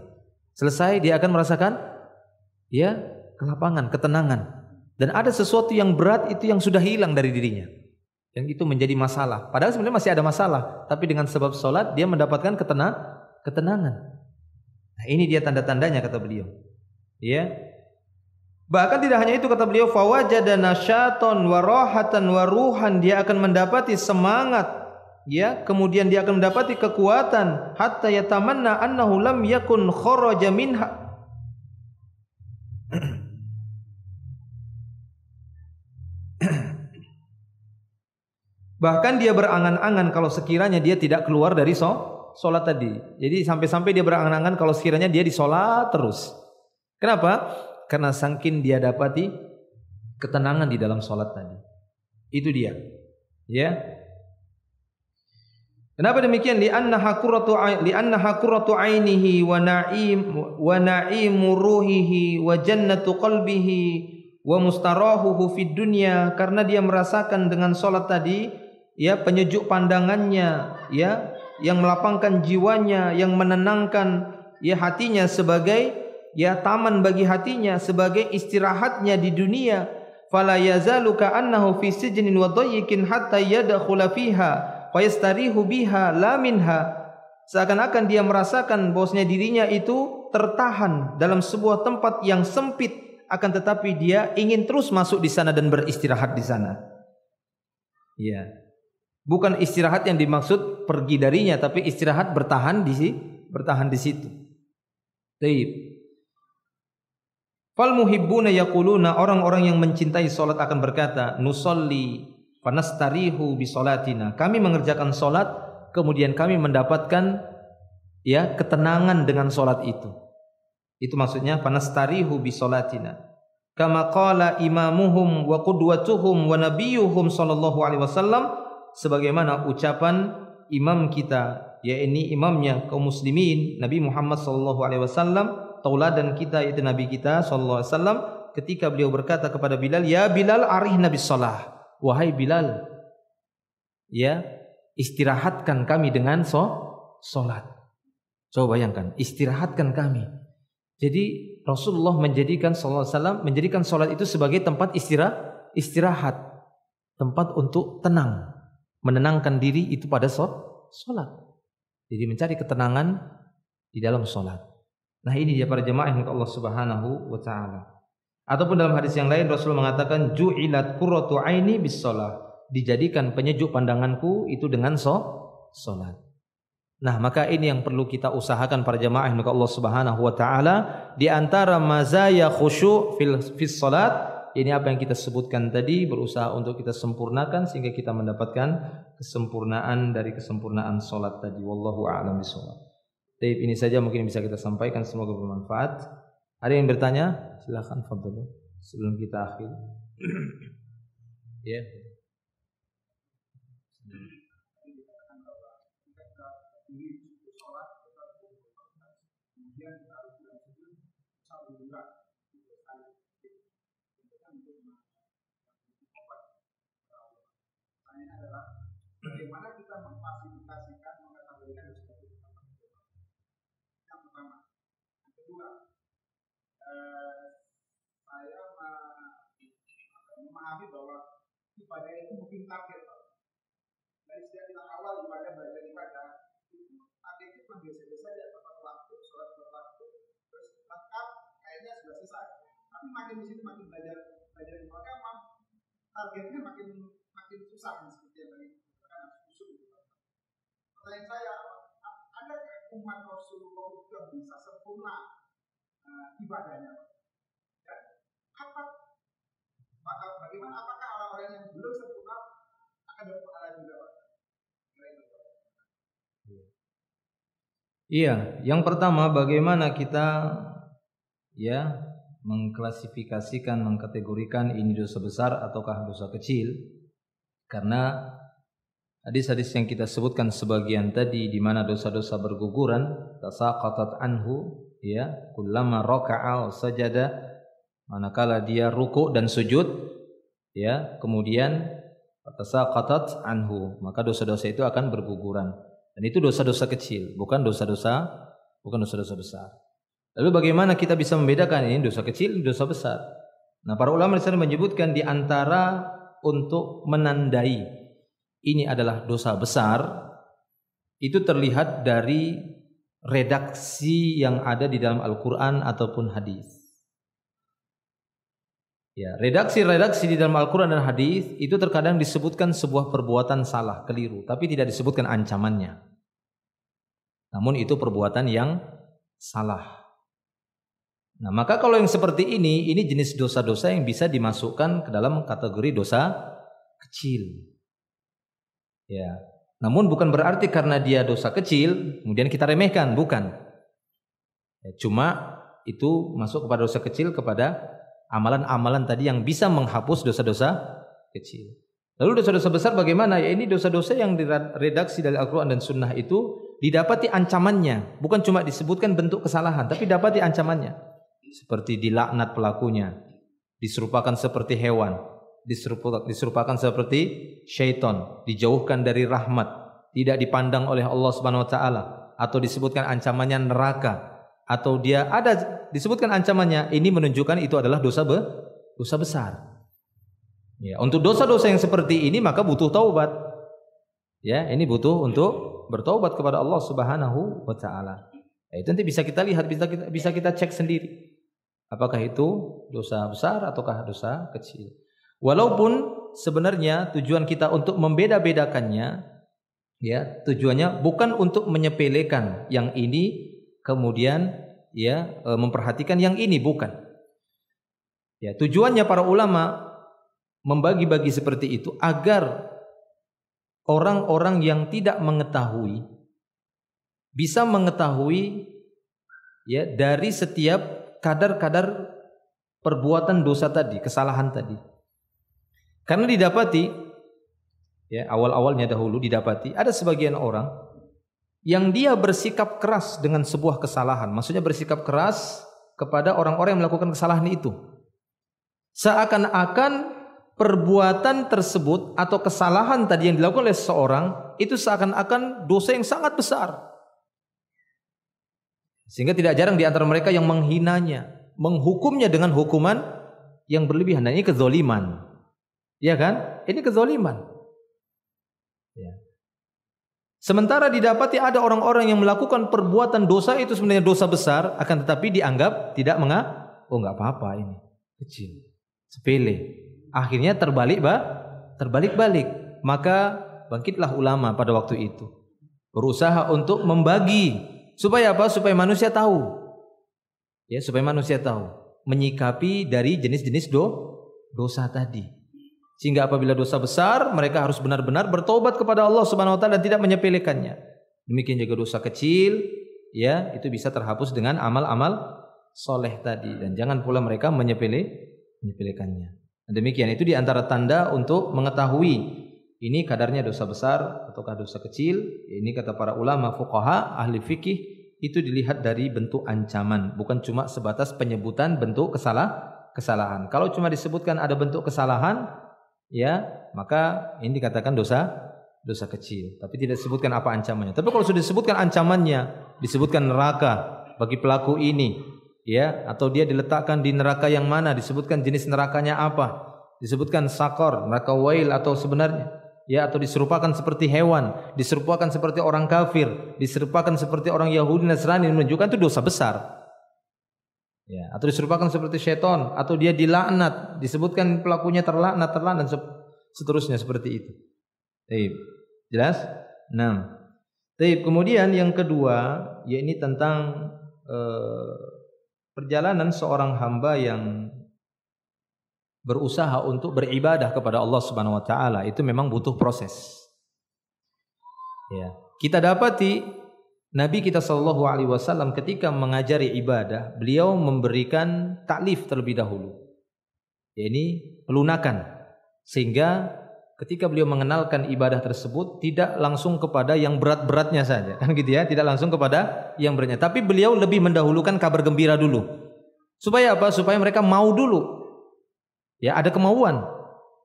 Selesai dia akan merasakan ya kelapangan, ketenangan, dan ada sesuatu yang berat itu yang sudah hilang dari dirinya. Yang itu menjadi masalah. Padahal sebenarnya masih ada masalah, tapi dengan sebab salat dia mendapatkan ketenangan. Nah, ini dia tanda-tandanya kata beliau. Ya. Bahkan tidak hanya itu kata beliau, fawajada nasyatan wa rahatan wa ruhan, dia akan mendapati semangat, ya, kemudian dia akan mendapati kekuatan, hatta yatamanna annahu lam yakun kharaja minha. Bahkan dia berangan-angan kalau sekiranya dia tidak keluar dari salat tadi. Jadi sampai-sampai dia berangan-angan kalau sekiranya dia di salat terus. Kenapa? Karena saking dia dapati ketenangan di dalam salat tadi. Itu dia. Ya. Kenapa demikian? Li'annaha qurratu ainihi wa na'imu ruhihi wa jannatu qalbihi wa mustarahuhu fid dunya, karena dia merasakan dengan salat tadi ya penyejuk pandangannya, ya, yang melapangkan jiwanya, yang menenangkan ya hatinya sebagai ya taman bagi hatinya, sebagai istirahatnya di dunia. Fala yazalu ka'annahu fi sijnin wa dayyikin hatta yadkhula fiha fa yastarihu biha la minha. Seakan-akan dia merasakan bahwasanya dirinya itu tertahan dalam sebuah tempat yang sempit, akan tetapi dia ingin terus masuk di sana dan beristirahat di sana. Ya. Bukan istirahat yang dimaksud pergi darinya, tapi istirahat bertahan di situ. Baik. Fal muhibbuna yaquluna, orang-orang yang mencintai salat akan berkata, nusolli fanastarihu bi salatina. Kami mengerjakan salat kemudian kami mendapatkan ya ketenangan dengan salat itu. Itu maksudnya fanastarihu bi salatina. Kama qala imamuhum wa qudwatuhum wa nabiyuhum sallallahu alaihi wasallam, sebagaimana ucapan imam kita, yakni imamnya kaum muslimin Nabi Muhammad sallallahu alaihi wasallam, tauladan kita yaitu Nabi kita sallallahu alaihi wasallam, ketika beliau berkata kepada Bilal, ya Bilal arihna bis shalah, wahai Bilal, ya istirahatkan kami dengan salat. Coba bayangkan, istirahatkan kami. Jadi Rasulullah menjadikan sallallahu alaihi wasallam menjadikan salat itu sebagai tempat istirahat, tempat untuk tenang, menenangkan diri itu pada salat. Jadi mencari ketenangan di dalam salat. Nah, ini dia para jemaah yang Allah Subhanahu wa taala. Ataupun dalam hadis yang lain Rasul mengatakan ju'ilat qurratu aini bis shalah, dijadikan penyejuk pandanganku itu dengan salat. Nah, maka ini yang perlu kita usahakan para jemaah yang Allah Subhanahu wa taala, di antara mazaya khusyuk fis salat, ini apa yang kita sebutkan tadi, berusaha untuk kita sempurnakan sehingga kita mendapatkan kesempurnaan dari kesempurnaan salat tadi. Wallahu a'lam bishawab. Baik, ini saja mungkin bisa kita sampaikan, semoga bermanfaat. Ada yang bertanya? Silakan, fadhlu, sebelum kita akhir. Ya. Bagaimana kita memfasilitasikan mengetahuinya seperti itu? Yang pertama. Yang kedua, saya memahami bahwa ibadah itu mungkin target. Dari sejak kita awal belajar ibadah, itu target itu biasa-biasa saja, tepat waktu, sholat tepat waktu, terus lengkap, kayaknya sudah selesai. Tapi makin di sini makin belajar agama, targetnya makin susah seperti yang tadi. Pertanyaan saya, adakah umat Rasulullah juga bisa sempurna ibadahnya? Dan bagaimana? Apakah orang-orang yang belum sempurna akan berpahala juga? Iya, yang pertama bagaimana kita ya mengklasifikasikan, mengkategorikan ini dosa besar ataukah dosa kecil, karena hadis-hadis yang kita sebutkan sebagian tadi di mana dosa-dosa berguguran, tasaqatat anhu, ya, kullama raka'a sajada, manakala dia ruku' dan sujud, ya, kemudian tasaqatat anhu, maka dosa-dosa itu akan berguguran. Dan itu dosa-dosa kecil, bukan dosa-dosa besar. Lalu bagaimana kita bisa membedakan ini dosa kecil, dosa besar? Nah, para ulama di sana menyebutkan di antara untuk menandai ini adalah dosa besar, itu terlihat dari redaksi yang ada di dalam Al-Quran ataupun hadis. Ya, redaksi-redaksi di dalam Al-Quran dan hadis itu terkadang disebutkan sebuah perbuatan salah, keliru, tapi tidak disebutkan ancamannya. Namun itu perbuatan yang salah. Nah, maka kalau yang seperti ini jenis dosa-dosa yang bisa dimasukkan ke dalam kategori dosa kecil. Ya, namun bukan berarti karena dia dosa kecil kemudian kita remehkan, bukan. Ya, cuma itu masuk kepada dosa kecil kepada amalan-amalan tadi yang bisa menghapus dosa-dosa kecil. Lalu dosa-dosa besar bagaimana? Ya, ini dosa-dosa yang diredaksi dari Al-Quran dan Sunnah itu didapati ancamannya, bukan cuma disebutkan bentuk kesalahan, tapi dapati ancamannya. Seperti dilaknat pelakunya, diserupakan seperti hewan, diserupakan seperti syaitan, dijauhkan dari rahmat, tidak dipandang oleh Allah Subhanahu wa taala, atau disebutkan ancamannya neraka, atau dia ada disebutkan ancamannya, ini menunjukkan itu adalah dosa besar. Ya, untuk dosa-dosa yang seperti ini maka butuh taubat. Ya, ini butuh untuk bertaubat kepada Allah Subhanahu wa taala. Ya, itu nanti bisa kita lihat, bisa kita cek sendiri. Apakah itu dosa besar ataukah dosa kecil? Walaupun sebenarnya tujuan kita untuk membeda-bedakannya, ya, tujuannya bukan untuk menyepelekan yang ini kemudian ya memperhatikan yang ini, bukan. Ya, tujuannya para ulama membagi-bagi seperti itu agar orang-orang yang tidak mengetahui bisa mengetahui ya dari setiap kadar-kadar perbuatan dosa tadi, kesalahan tadi. Karena didapati ya awal-awalnya dahulu didapati ada sebagian orang yang dia bersikap keras dengan sebuah kesalahan. Maksudnya bersikap keras kepada orang-orang yang melakukan kesalahan itu. Seakan-akan perbuatan tersebut atau kesalahan tadi yang dilakukan oleh seseorang itu seakan-akan dosa yang sangat besar. Sehingga tidak jarang di antara mereka yang menghinanya, menghukumnya dengan hukuman yang berlebihan. Dan ini kezoliman. Ya kan? Ini kezoliman. Ya. Sementara didapati ada orang-orang yang melakukan perbuatan dosa itu sebenarnya dosa besar, akan tetapi dianggap tidak oh enggak apa-apa ini, kecil, sepele. Akhirnya terbalik-balik. Maka bangkitlah ulama pada waktu itu, berusaha untuk membagi. Supaya apa? Supaya manusia tahu. Ya, supaya manusia tahu menyikapi dari jenis-jenis dosa tadi. Sehingga apabila dosa besar, mereka harus benar-benar bertobat kepada Allah Subhanahu wa taala dan tidak menyepelekannya. Demikian juga dosa kecil, ya, itu bisa terhapus dengan amal-amal soleh tadi, dan jangan pula mereka menyepelekannya. Dan demikian itu di antara tanda untuk mengetahui ini kadarnya dosa besar ataukah dosa kecil. Ini kata para ulama fuqaha, ahli fikih, itu dilihat dari bentuk ancaman, bukan cuma sebatas penyebutan bentuk kesalahan. Kalau cuma disebutkan ada bentuk kesalahan, ya, maka ini dikatakan dosa kecil, tapi tidak disebutkan apa ancamannya. Tapi kalau sudah disebutkan ancamannya, disebutkan neraka bagi pelaku ini, ya, atau dia diletakkan di neraka yang mana, disebutkan jenis nerakanya apa, disebutkan sakor, neraka wail atau sebenarnya, ya, atau diserupakan seperti hewan, diserupakan seperti orang kafir, diserupakan seperti orang Yahudi Nasrani, menunjukkan itu dosa besar. Ya, atau diserupakan seperti syaitan, atau dia dilaknat, disebutkan pelakunya terlaknat dan seterusnya seperti itu. Baik, jelas? Nah, baik. Kemudian yang kedua, yakni tentang perjalanan seorang hamba yang berusaha untuk beribadah kepada Allah Subhanahu wa taala, itu memang butuh proses. Ya, kita dapati Nabi kita sallallahu alaihi wasallam ketika mengajari ibadah, beliau memberikan taklif terlebih dahulu. Ini pelunakan. Sehingga ketika beliau mengenalkan ibadah tersebut tidak langsung kepada yang berat-beratnya saja, kan gitu ya, tidak langsung kepada yang beratnya, tapi beliau lebih mendahulukan kabar gembira dulu. Supaya apa? Supaya mereka mau dulu. Ya, ada kemauan.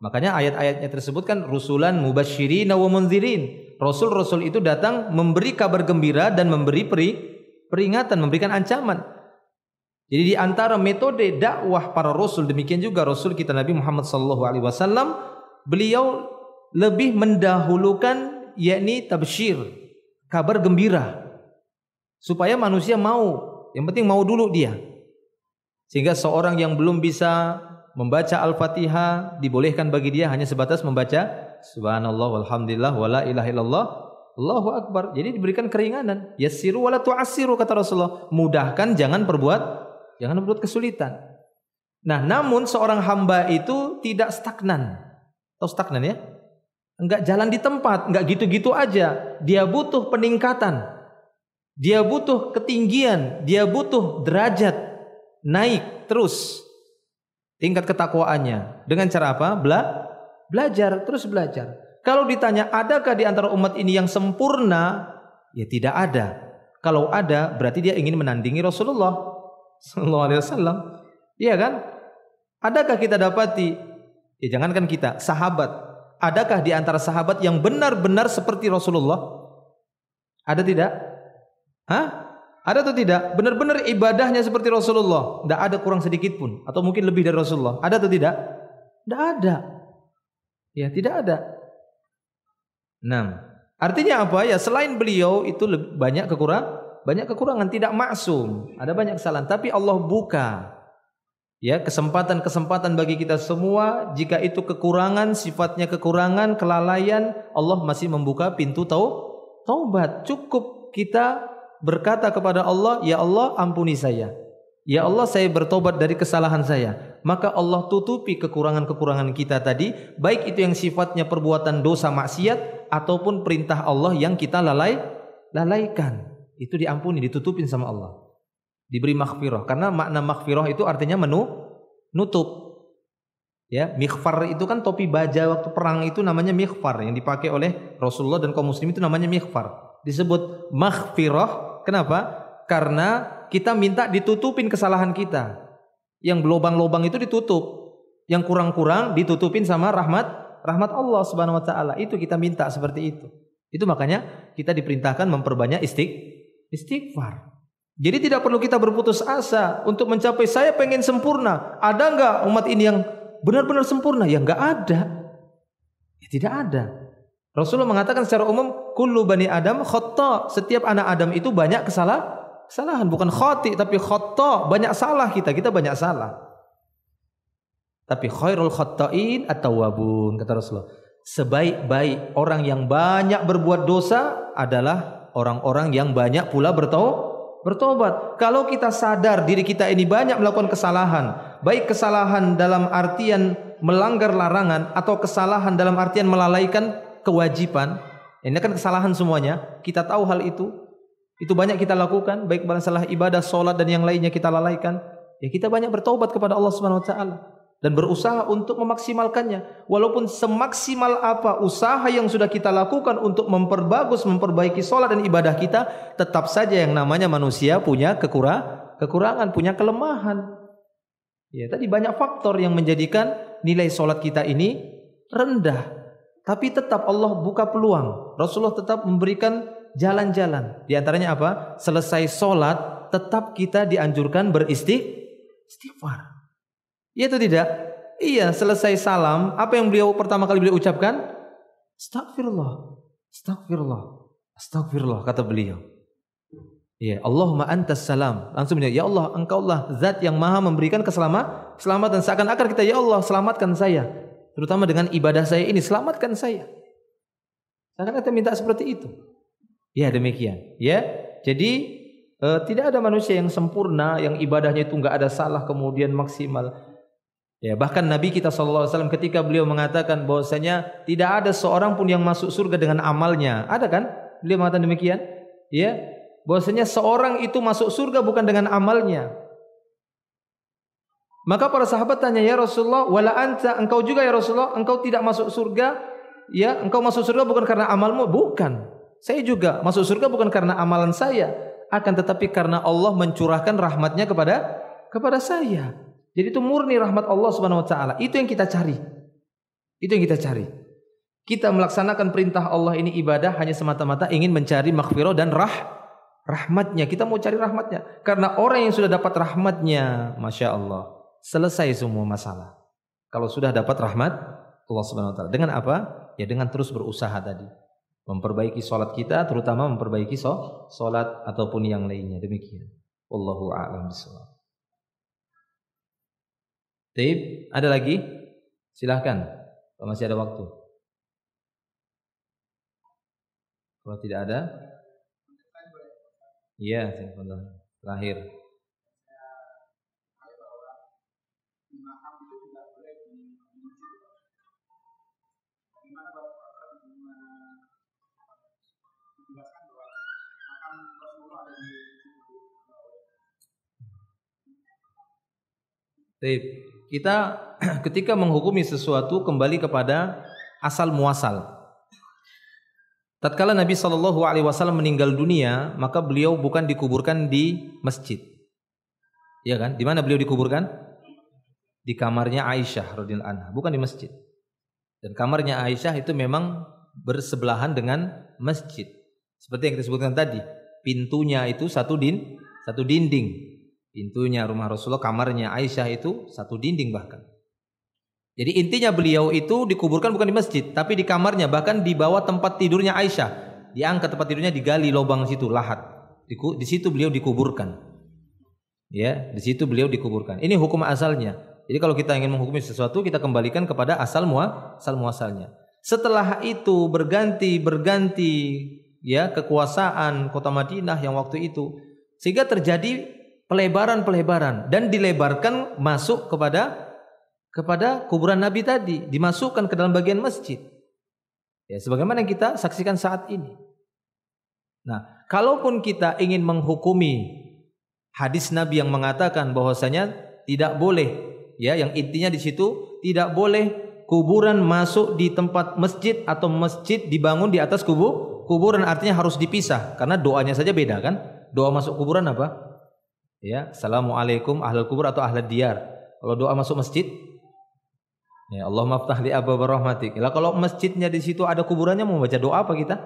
Makanya ayat-ayatnya tersebut kan rusulan mubasysyirina wa mundzirin. Rasul-rasul itu datang memberi kabar gembira dan memberi peringatan, memberikan ancaman. Jadi di antara metode dakwah para rasul, demikian juga rasul kita Nabi Muhammad sallallahu alaihi wasallam, beliau lebih mendahulukan yakni tabsyir, kabar gembira. Supaya manusia mau, yang penting mau dulu dia. Sehingga seorang yang belum bisa membaca Al-Fatihah dibolehkan bagi dia hanya sebatas membaca subhanallah walhamdulillah wala ilaha illallah Allahu akbar. Jadi diberikan keringanan. Yassiru wala tu'assiru kata Rasulullah. Mudahkan, jangan berbuat kesulitan. Nah, namun seorang hamba itu tidak stagnan. Tahu stagnan ya? Enggak jalan di tempat, enggak gitu-gitu aja. Dia butuh peningkatan. Dia butuh ketinggian, dia butuh derajat naik terus. Tingkat ketakwaannya dengan cara apa? Belajar, terus belajar. Kalau ditanya adakah di antara umat ini yang sempurna? Ya tidak ada. Kalau ada berarti dia ingin menandingi Rasulullah sallallahu alaihi wasallam. Iya kan? Adakah kita dapati, ya jangankan kita, sahabat, adakah di antara sahabat yang benar-benar seperti Rasulullah? Ada tidak? Hah? Ada atau tidak? Benar-benar ibadahnya seperti Rasulullah, tidak ada kurang sedikit pun, atau mungkin lebih dari Rasulullah. Ada atau tidak? Tidak ada. Ya, tidak ada. Nah, artinya apa? Ya selain beliau itu banyak kekurangan, tidak maksum, ada banyak kesalahan. Tapi Allah buka ya kesempatan bagi kita semua. Jika itu kekurangan, sifatnya kekurangan, kelalaian, Allah masih membuka pintu taubat. Cukup kita berkata kepada Allah, ya Allah ampuni saya. Ya Allah saya bertobat dari kesalahan saya. Maka Allah tutupi kekurangan-kekurangan kita tadi, baik itu yang sifatnya perbuatan dosa maksiat ataupun perintah Allah yang kita lalaikan. Itu diampuni, ditutupin sama Allah. Diberi maghfirah. Karena makna maghfirah itu artinya nutup. Ya, mighfar itu kan topi baja waktu perang itu namanya mighfar yang dipakai oleh Rasulullah dan kaum muslim itu namanya mighfar. Disebut maghfirah. Kenapa? Karena kita minta ditutupin kesalahan kita. Yang lubang-lubang itu ditutup. Yang kurang-kurang ditutupin sama rahmat Allah Subhanahu wa taala. Itu kita minta seperti itu. Itu makanya kita diperintahkan memperbanyak istighfar. Jadi tidak perlu kita berputus asa untuk mencapai saya pengen sempurna. Ada enggak umat ini yang benar-benar sempurna? Ya enggak ada. Ya, tidak ada. Rasulullah mengatakan secara umum, kullu bani Adam khata. Setiap anak Adam itu banyak kesalahan, bukan khati tapi khata. Banyak salah kita banyak salah. Tapi khairul khatta'in at-tawwabun kata Rasulullah. Sebaik-baik orang yang banyak berbuat dosa adalah orang-orang yang banyak pula bertobat. Kalau kita sadar diri kita ini banyak melakukan kesalahan, baik kesalahan dalam artian melanggar larangan atau kesalahan dalam artian melalaikan kewajiban, ini kan kesalahan semuanya. Kita tahu hal itu banyak kita lakukan, baik masalah ibadah, sholat dan yang lainnya kita lalaikan. Ya kita banyak bertaubat kepada Allah Subhanahu Wa Taala dan berusaha untuk memaksimalkannya. Walaupun semaksimal apa usaha yang sudah kita lakukan untuk memperbaiki sholat dan ibadah kita, tetap saja yang namanya manusia punya kekurangan, punya kelemahan. Ya tadi banyak faktor yang menjadikan nilai sholat kita ini rendah. Tapi tetap Allah buka peluang. Rasulullah tetap memberikan jalan-jalan. Di antaranya apa? Selesai sholat tetap kita dianjurkan beristighfar. Iya atau tidak? Iya, selesai salam, apa yang pertama kali beliau ucapkan? Astagfirullah kata beliau. Ya, Allahumma antas salam. Langsung ya Allah, engkaulah zat yang maha memberikan keselamatan. Seakan-akan kita, ya Allah selamatkan saya. Terutama dengan ibadah saya ini, selamatkan saya. Seakan kita minta seperti itu. Ya demikian. Ya, jadi tidak ada manusia yang sempurna, yang ibadahnya itu enggak ada salah kemudian maksimal. Ya, bahkan Nabi kita SAW ketika beliau mengatakan bahwasanya tidak ada seorang pun yang masuk surga dengan amalnya. Ada kan? Beliau mengatakan demikian. Ya. bahwasanya seorang itu masuk surga bukan dengan amalnya. Maka para sahabat tanya, ya Rasulullah, wala anta, engkau juga ya Rasulullah, engkau tidak masuk surga, ya, engkau masuk surga bukan karena amalmu? Bukan. Saya juga masuk surga bukan karena amalan saya, akan tetapi karena Allah mencurahkan rahmatnya kepada saya. Jadi itu murni rahmat Allah Subhanahu wa taala. Itu yang kita cari. Itu yang kita cari. Kita melaksanakan perintah Allah ini ibadah hanya semata-mata ingin mencari maghfirah dan rahmatnya. Kita mau cari rahmatnya. Karena orang yang sudah dapat rahmatnya, Masya Allah, selesai semua masalah. Kalau sudah dapat rahmat Allah Subhanahu wa taala. Dengan apa? Ya dengan terus berusaha tadi. Memperbaiki sholat kita, terutama memperbaiki sholat ataupun yang lainnya. Demikian. Wallahu a'lam bishawab. Taib, ada lagi? Silahkan, kalau masih ada waktu. Kalau tidak ada, iya, terakhir. Taib. Kita ketika menghukumi sesuatu kembali kepada asal muasal. Tatkala Nabi SAW meninggal dunia, maka beliau bukan dikuburkan di masjid. Ya kan? Di mana beliau dikuburkan? Di kamarnya Aisyah radhiyallahu anha, bukan di masjid. Dan kamarnya Aisyah itu memang bersebelahan dengan masjid. Seperti yang kita sebutkan tadi, pintunya itu satu dinding. Pintunya rumah Rasulullah, kamarnya Aisyah itu satu dinding bahkan. Jadi intinya beliau itu dikuburkan bukan di masjid, tapi di kamarnya, bahkan di bawah tempat tidurnya Aisyah. Diangkat tempat tidurnya, digali lubang situ, lahat. Di situ beliau dikuburkan. Ya, di situ beliau dikuburkan. Ini hukum asalnya. Jadi kalau kita ingin menghukumi sesuatu, kita kembalikan kepada asal muasalnya. Setelah itu berganti ya kekuasaan kota Madinah yang waktu itu, sehingga terjadi pelebaran dan dilebarkan masuk kepada kuburan Nabi tadi, dimasukkan ke dalam bagian masjid. Ya, sebagaimana yang kita saksikan saat ini. Nah, kalaupun kita ingin menghukumi hadis Nabi yang mengatakan bahwasanya tidak boleh, ya, yang intinya di situ tidak boleh kuburan masuk di tempat masjid atau masjid dibangun di atas kuburan, artinya harus dipisah karena doanya saja beda kan? Doa masuk kuburan apa? Ya, assalamualaikum ahlul kubur atau ahlad diyar. Kalau doa masuk masjid, ya Allahumma aftah li abwaab rahmatik. Lah kalau masjidnya di situ ada kuburannya, mau baca doa apa kita?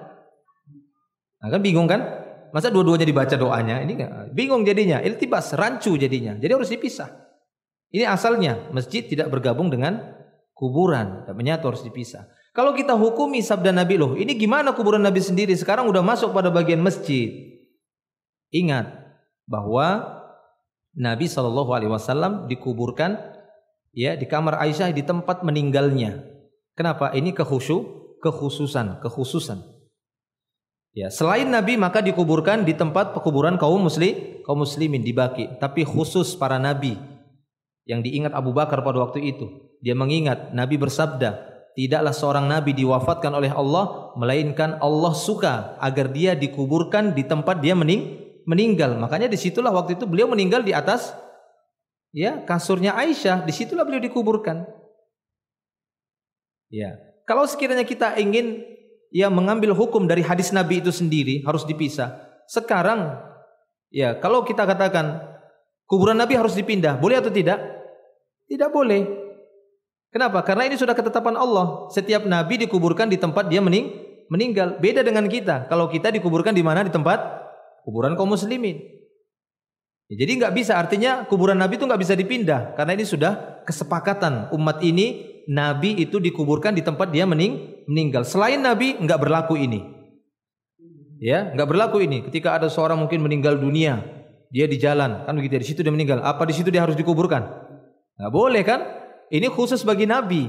Nah, kan bingung kan? Masa dua-duanya dibaca doanya? Ini enggak bingung jadinya. Iltibas, rancu jadinya. Jadi harus dipisah. Ini asalnya masjid tidak bergabung dengan kuburan, dan menyatu, harus dipisah. Kalau kita hukumi sabda Nabi, loh, ini gimana kuburan Nabi sendiri sekarang udah masuk pada bagian masjid? Ingat bahwa Nabi SAW dikuburkan ya di kamar Aisyah di tempat meninggalnya. Kenapa? Ini kekhususan. Ya, selain Nabi maka dikuburkan di tempat pekuburan kaum muslimin di Baqi, tapi khusus para nabi yang diingat Abu Bakar pada waktu itu. Dia mengingat Nabi bersabda, tidaklah seorang nabi diwafatkan oleh Allah melainkan Allah suka agar dia dikuburkan di tempat dia meninggal. Makanya disitulah waktu itu beliau meninggal di atas ya kasurnya Aisyah, disitulah beliau dikuburkan. Ya, kalau sekiranya kita ingin ya mengambil hukum dari hadis Nabi itu sendiri harus dipisah. Sekarang ya kalau kita katakan kuburan Nabi harus dipindah, boleh atau tidak? Tidak boleh. Kenapa? Karena ini sudah ketetapan Allah. Setiap Nabi dikuburkan di tempat dia meninggal. Beda dengan kita. Kalau kita dikuburkan di mana? Di tempat kuburan kaum muslimin. Ya, jadi nggak bisa, artinya kuburan Nabi itu nggak bisa dipindah karena ini sudah kesepakatan umat ini. Nabi itu dikuburkan di tempat dia meninggal. Selain Nabi nggak berlaku ini. Ya, nggak berlaku ini. Ketika ada seorang mungkin meninggal dunia, dia di jalan, kan begitu. Di situ dia meninggal. Apa di situ dia harus dikuburkan? Nggak boleh kan? Ini khusus bagi Nabi.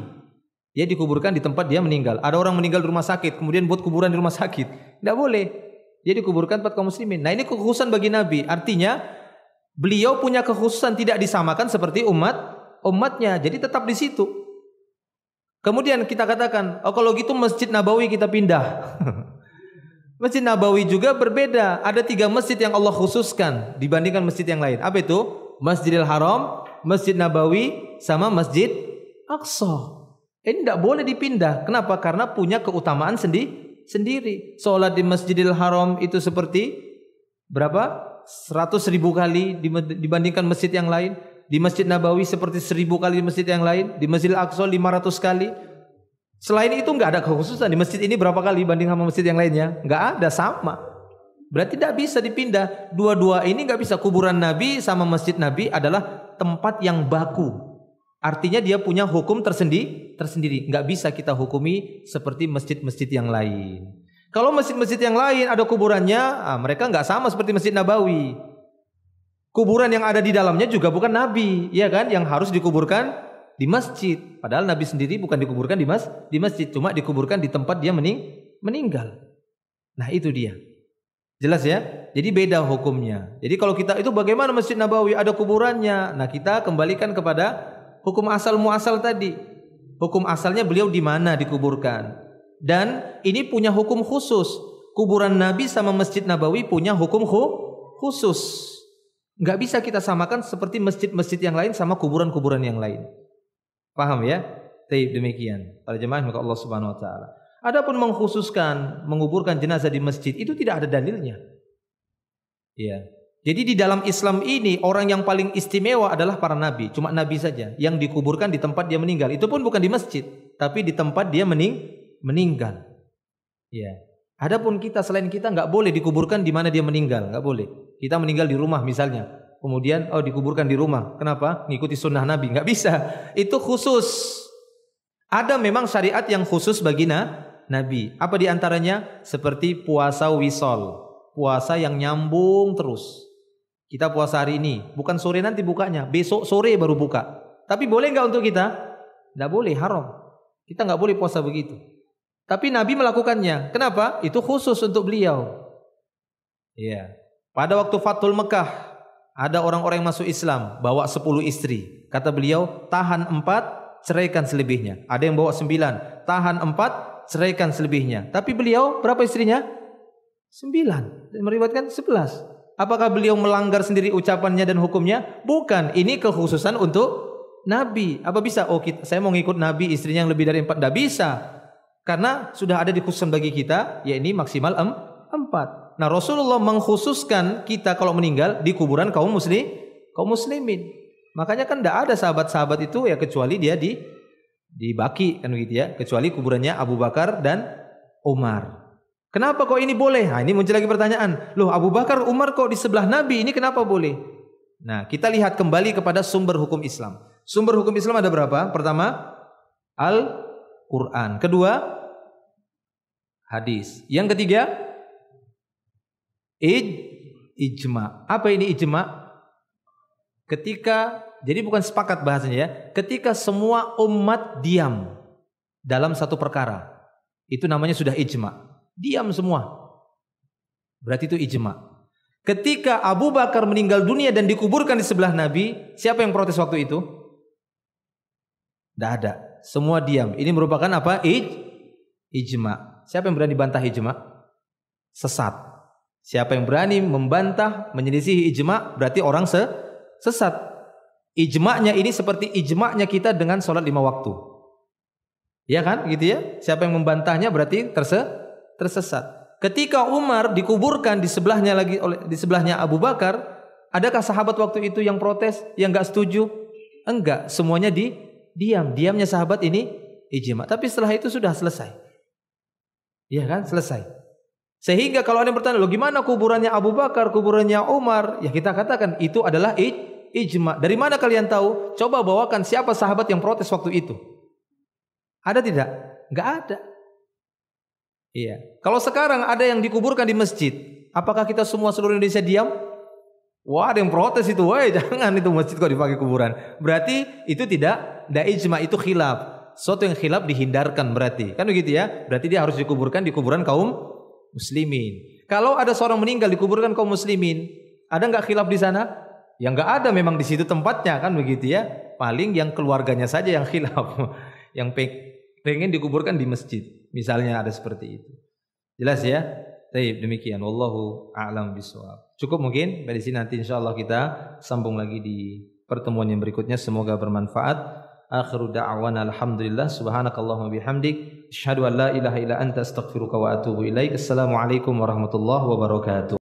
Dia dikuburkan di tempat dia meninggal. Ada orang meninggal di rumah sakit, kemudian buat kuburan di rumah sakit. Nggak boleh. Dia dikuburkan tempat kaum muslimin. Nah, ini kekhususan bagi Nabi. Artinya beliau punya kekhususan, tidak disamakan seperti umatnya. Jadi tetap di situ. Kemudian kita katakan, oh kalau gitu Masjid Nabawi kita pindah. Masjid Nabawi juga berbeda. Ada 3 masjid yang Allah khususkan dibandingkan masjid yang lain. Apa itu? Masjidil Haram, Masjid Nabawi, sama Masjid Aqsa. Ini tidak boleh dipindah. Kenapa? Karena punya keutamaan sendiri. Sholat di Masjidil Haram itu seperti berapa? 100.000 kali dibandingkan masjid yang lain. Di Masjid Nabawi seperti 1000 kali di masjid yang lain. Di Masjidil Aqsa 500 kali. Selain itu nggak ada kekhususan di masjid ini berapa kali dibanding sama masjid yang lainnya, nggak ada, sama. Berarti tidak bisa dipindah. Dua-dua ini nggak bisa. Kuburan Nabi sama masjid Nabi adalah tempat yang baku. Artinya dia punya hukum tersendiri. Nggak bisa kita hukumi seperti masjid-masjid yang lain. Kalau masjid-masjid yang lain ada kuburannya, mereka nggak sama seperti Masjid Nabawi. Kuburan yang ada di dalamnya juga bukan Nabi, ya kan? Yang harus dikuburkan di masjid. Padahal Nabi sendiri bukan dikuburkan di masjid, cuma dikuburkan di tempat dia meninggal. Nah itu dia. Jelas ya? Jadi beda hukumnya. Jadi kalau kita itu bagaimana Masjid Nabawi ada kuburannya? Nah kita kembalikan kepada hukum asal muasal tadi. Hukum asalnya beliau di mana dikuburkan. Dan ini punya hukum khusus. Kuburan Nabi sama Masjid Nabawi punya hukum khusus. Nggak bisa kita samakan seperti masjid-masjid yang lain sama kuburan-kuburan yang lain. Paham ya? Taib, demikian. Para jemaah maka Allah Subhanahu wa taala. Adapun mengkhususkan menguburkan jenazah di masjid itu tidak ada dalilnya. Ya. Jadi di dalam Islam ini orang yang paling istimewa adalah para nabi, cuma nabi saja yang dikuburkan di tempat dia meninggal. Itu pun bukan di masjid, tapi di tempat dia meninggal. Ya. Adapun kita selain kita nggak boleh dikuburkan di mana dia meninggal, nggak boleh. Kita meninggal di rumah misalnya. Kemudian dikuburkan di rumah. Kenapa? Ngikuti sunnah Nabi. Nggak bisa. Itu khusus. Ada memang syariat yang khusus bagi Nabi. Apa diantaranya? Seperti puasa wisol. Puasa yang nyambung terus. Kita puasa hari ini. Bukan sore nanti bukanya. Besok sore baru buka. Tapi boleh nggak untuk kita? Nggak boleh, haram. Kita nggak boleh puasa begitu. Tapi Nabi melakukannya. Kenapa? Itu khusus untuk beliau. Iya. Pada waktu Fathul Mekah, ada orang-orang yang masuk Islam, bawa 10 istri. Kata beliau, tahan 4, ceraikan selebihnya. Ada yang bawa 9, tahan 4, ceraikan selebihnya. Tapi beliau, berapa istrinya? 9. Dan meriwayatkan 11. Apakah beliau melanggar sendiri ucapannya dan hukumnya? Bukan. Ini kekhususan untuk Nabi. Apa bisa? Saya mau ngikut Nabi, istrinya yang lebih dari 4. Tidak bisa. Karena sudah ada dikhususkan bagi kita, ya ini maksimal 4. Nah Rasulullah mengkhususkan kita kalau meninggal di kuburan kaum muslimin. Makanya kan tidak ada sahabat-sahabat itu ya kecuali dia dibaki kan begitu ya. Kecuali kuburannya Abu Bakar dan Umar. Kenapa kok ini boleh? Nah ini muncul lagi pertanyaan. Loh Abu Bakar, Umar kok di sebelah Nabi, ini kenapa boleh? Nah kita lihat kembali kepada sumber hukum Islam. Sumber hukum Islam ada berapa? Pertama, Al-Quran. Kedua, hadis. Yang ketiga, ijma. Apa ini ijma? Jadi bukan sepakat bahasanya ya. Ketika semua umat diam dalam satu perkara, itu namanya sudah ijma. Diam semua. Berarti itu ijma. Ketika Abu Bakar meninggal dunia dan dikuburkan di sebelah Nabi, siapa yang protes waktu itu? Tidak ada. Semua diam. Ini merupakan apa? Ijma. Siapa yang berani bantah ijma? Sesat. Siapa yang berani membantah, menyelisihi ijma, berarti orang sesat. Ijma'nya ini seperti ijma'nya kita dengan sholat 5 waktu. Ya kan? Gitu ya. Siapa yang membantahnya berarti tersesat. Ketika Umar dikuburkan di sebelahnya Abu Bakar, adakah sahabat waktu itu yang protes, yang enggak setuju? Enggak, semuanya diam. Diamnya sahabat ini ijma. Tapi setelah itu sudah selesai. Ya kan? Selesai. Sehingga kalau ada yang bertanya, loh gimana kuburannya Abu Bakar, kuburannya Umar? Ya kita katakan itu adalah ijma. Dari mana kalian tahu? Coba bawakan siapa sahabat yang protes waktu itu. Ada tidak? Enggak ada. Iya. Kalau sekarang ada yang dikuburkan di masjid, apakah kita semua seluruh Indonesia diam? Wah, ada yang protes itu. Wah, jangan itu masjid kok dipakai kuburan. Berarti itu tidak ijma, itu khilaf. Suatu yang khilaf dihindarkan berarti. Kan begitu ya? Berarti dia harus dikuburkan di kuburan kaum muslimin. Kalau ada seorang meninggal dikuburkan kaum muslimin, ada enggak khilaf di sana? Ya enggak ada, memang di situ tempatnya kan begitu ya. Paling yang keluarganya saja yang khilaf, yang pengen dikuburkan di masjid. Misalnya ada seperti itu. Jelas ya? Baik, demikian. Wallahu a'lam bishawab. Cukup mungkin dari sini, nanti insyaallah kita sambung lagi di pertemuan yang berikutnya. Semoga bermanfaat. Akhiru da'wana alhamdulillah, subhanakallahumma bihamdik, asyhadu an la ilaha illa anta astaghfiruka wa atubu ilaik. Assalamualaikum warahmatullahi wabarakatuh.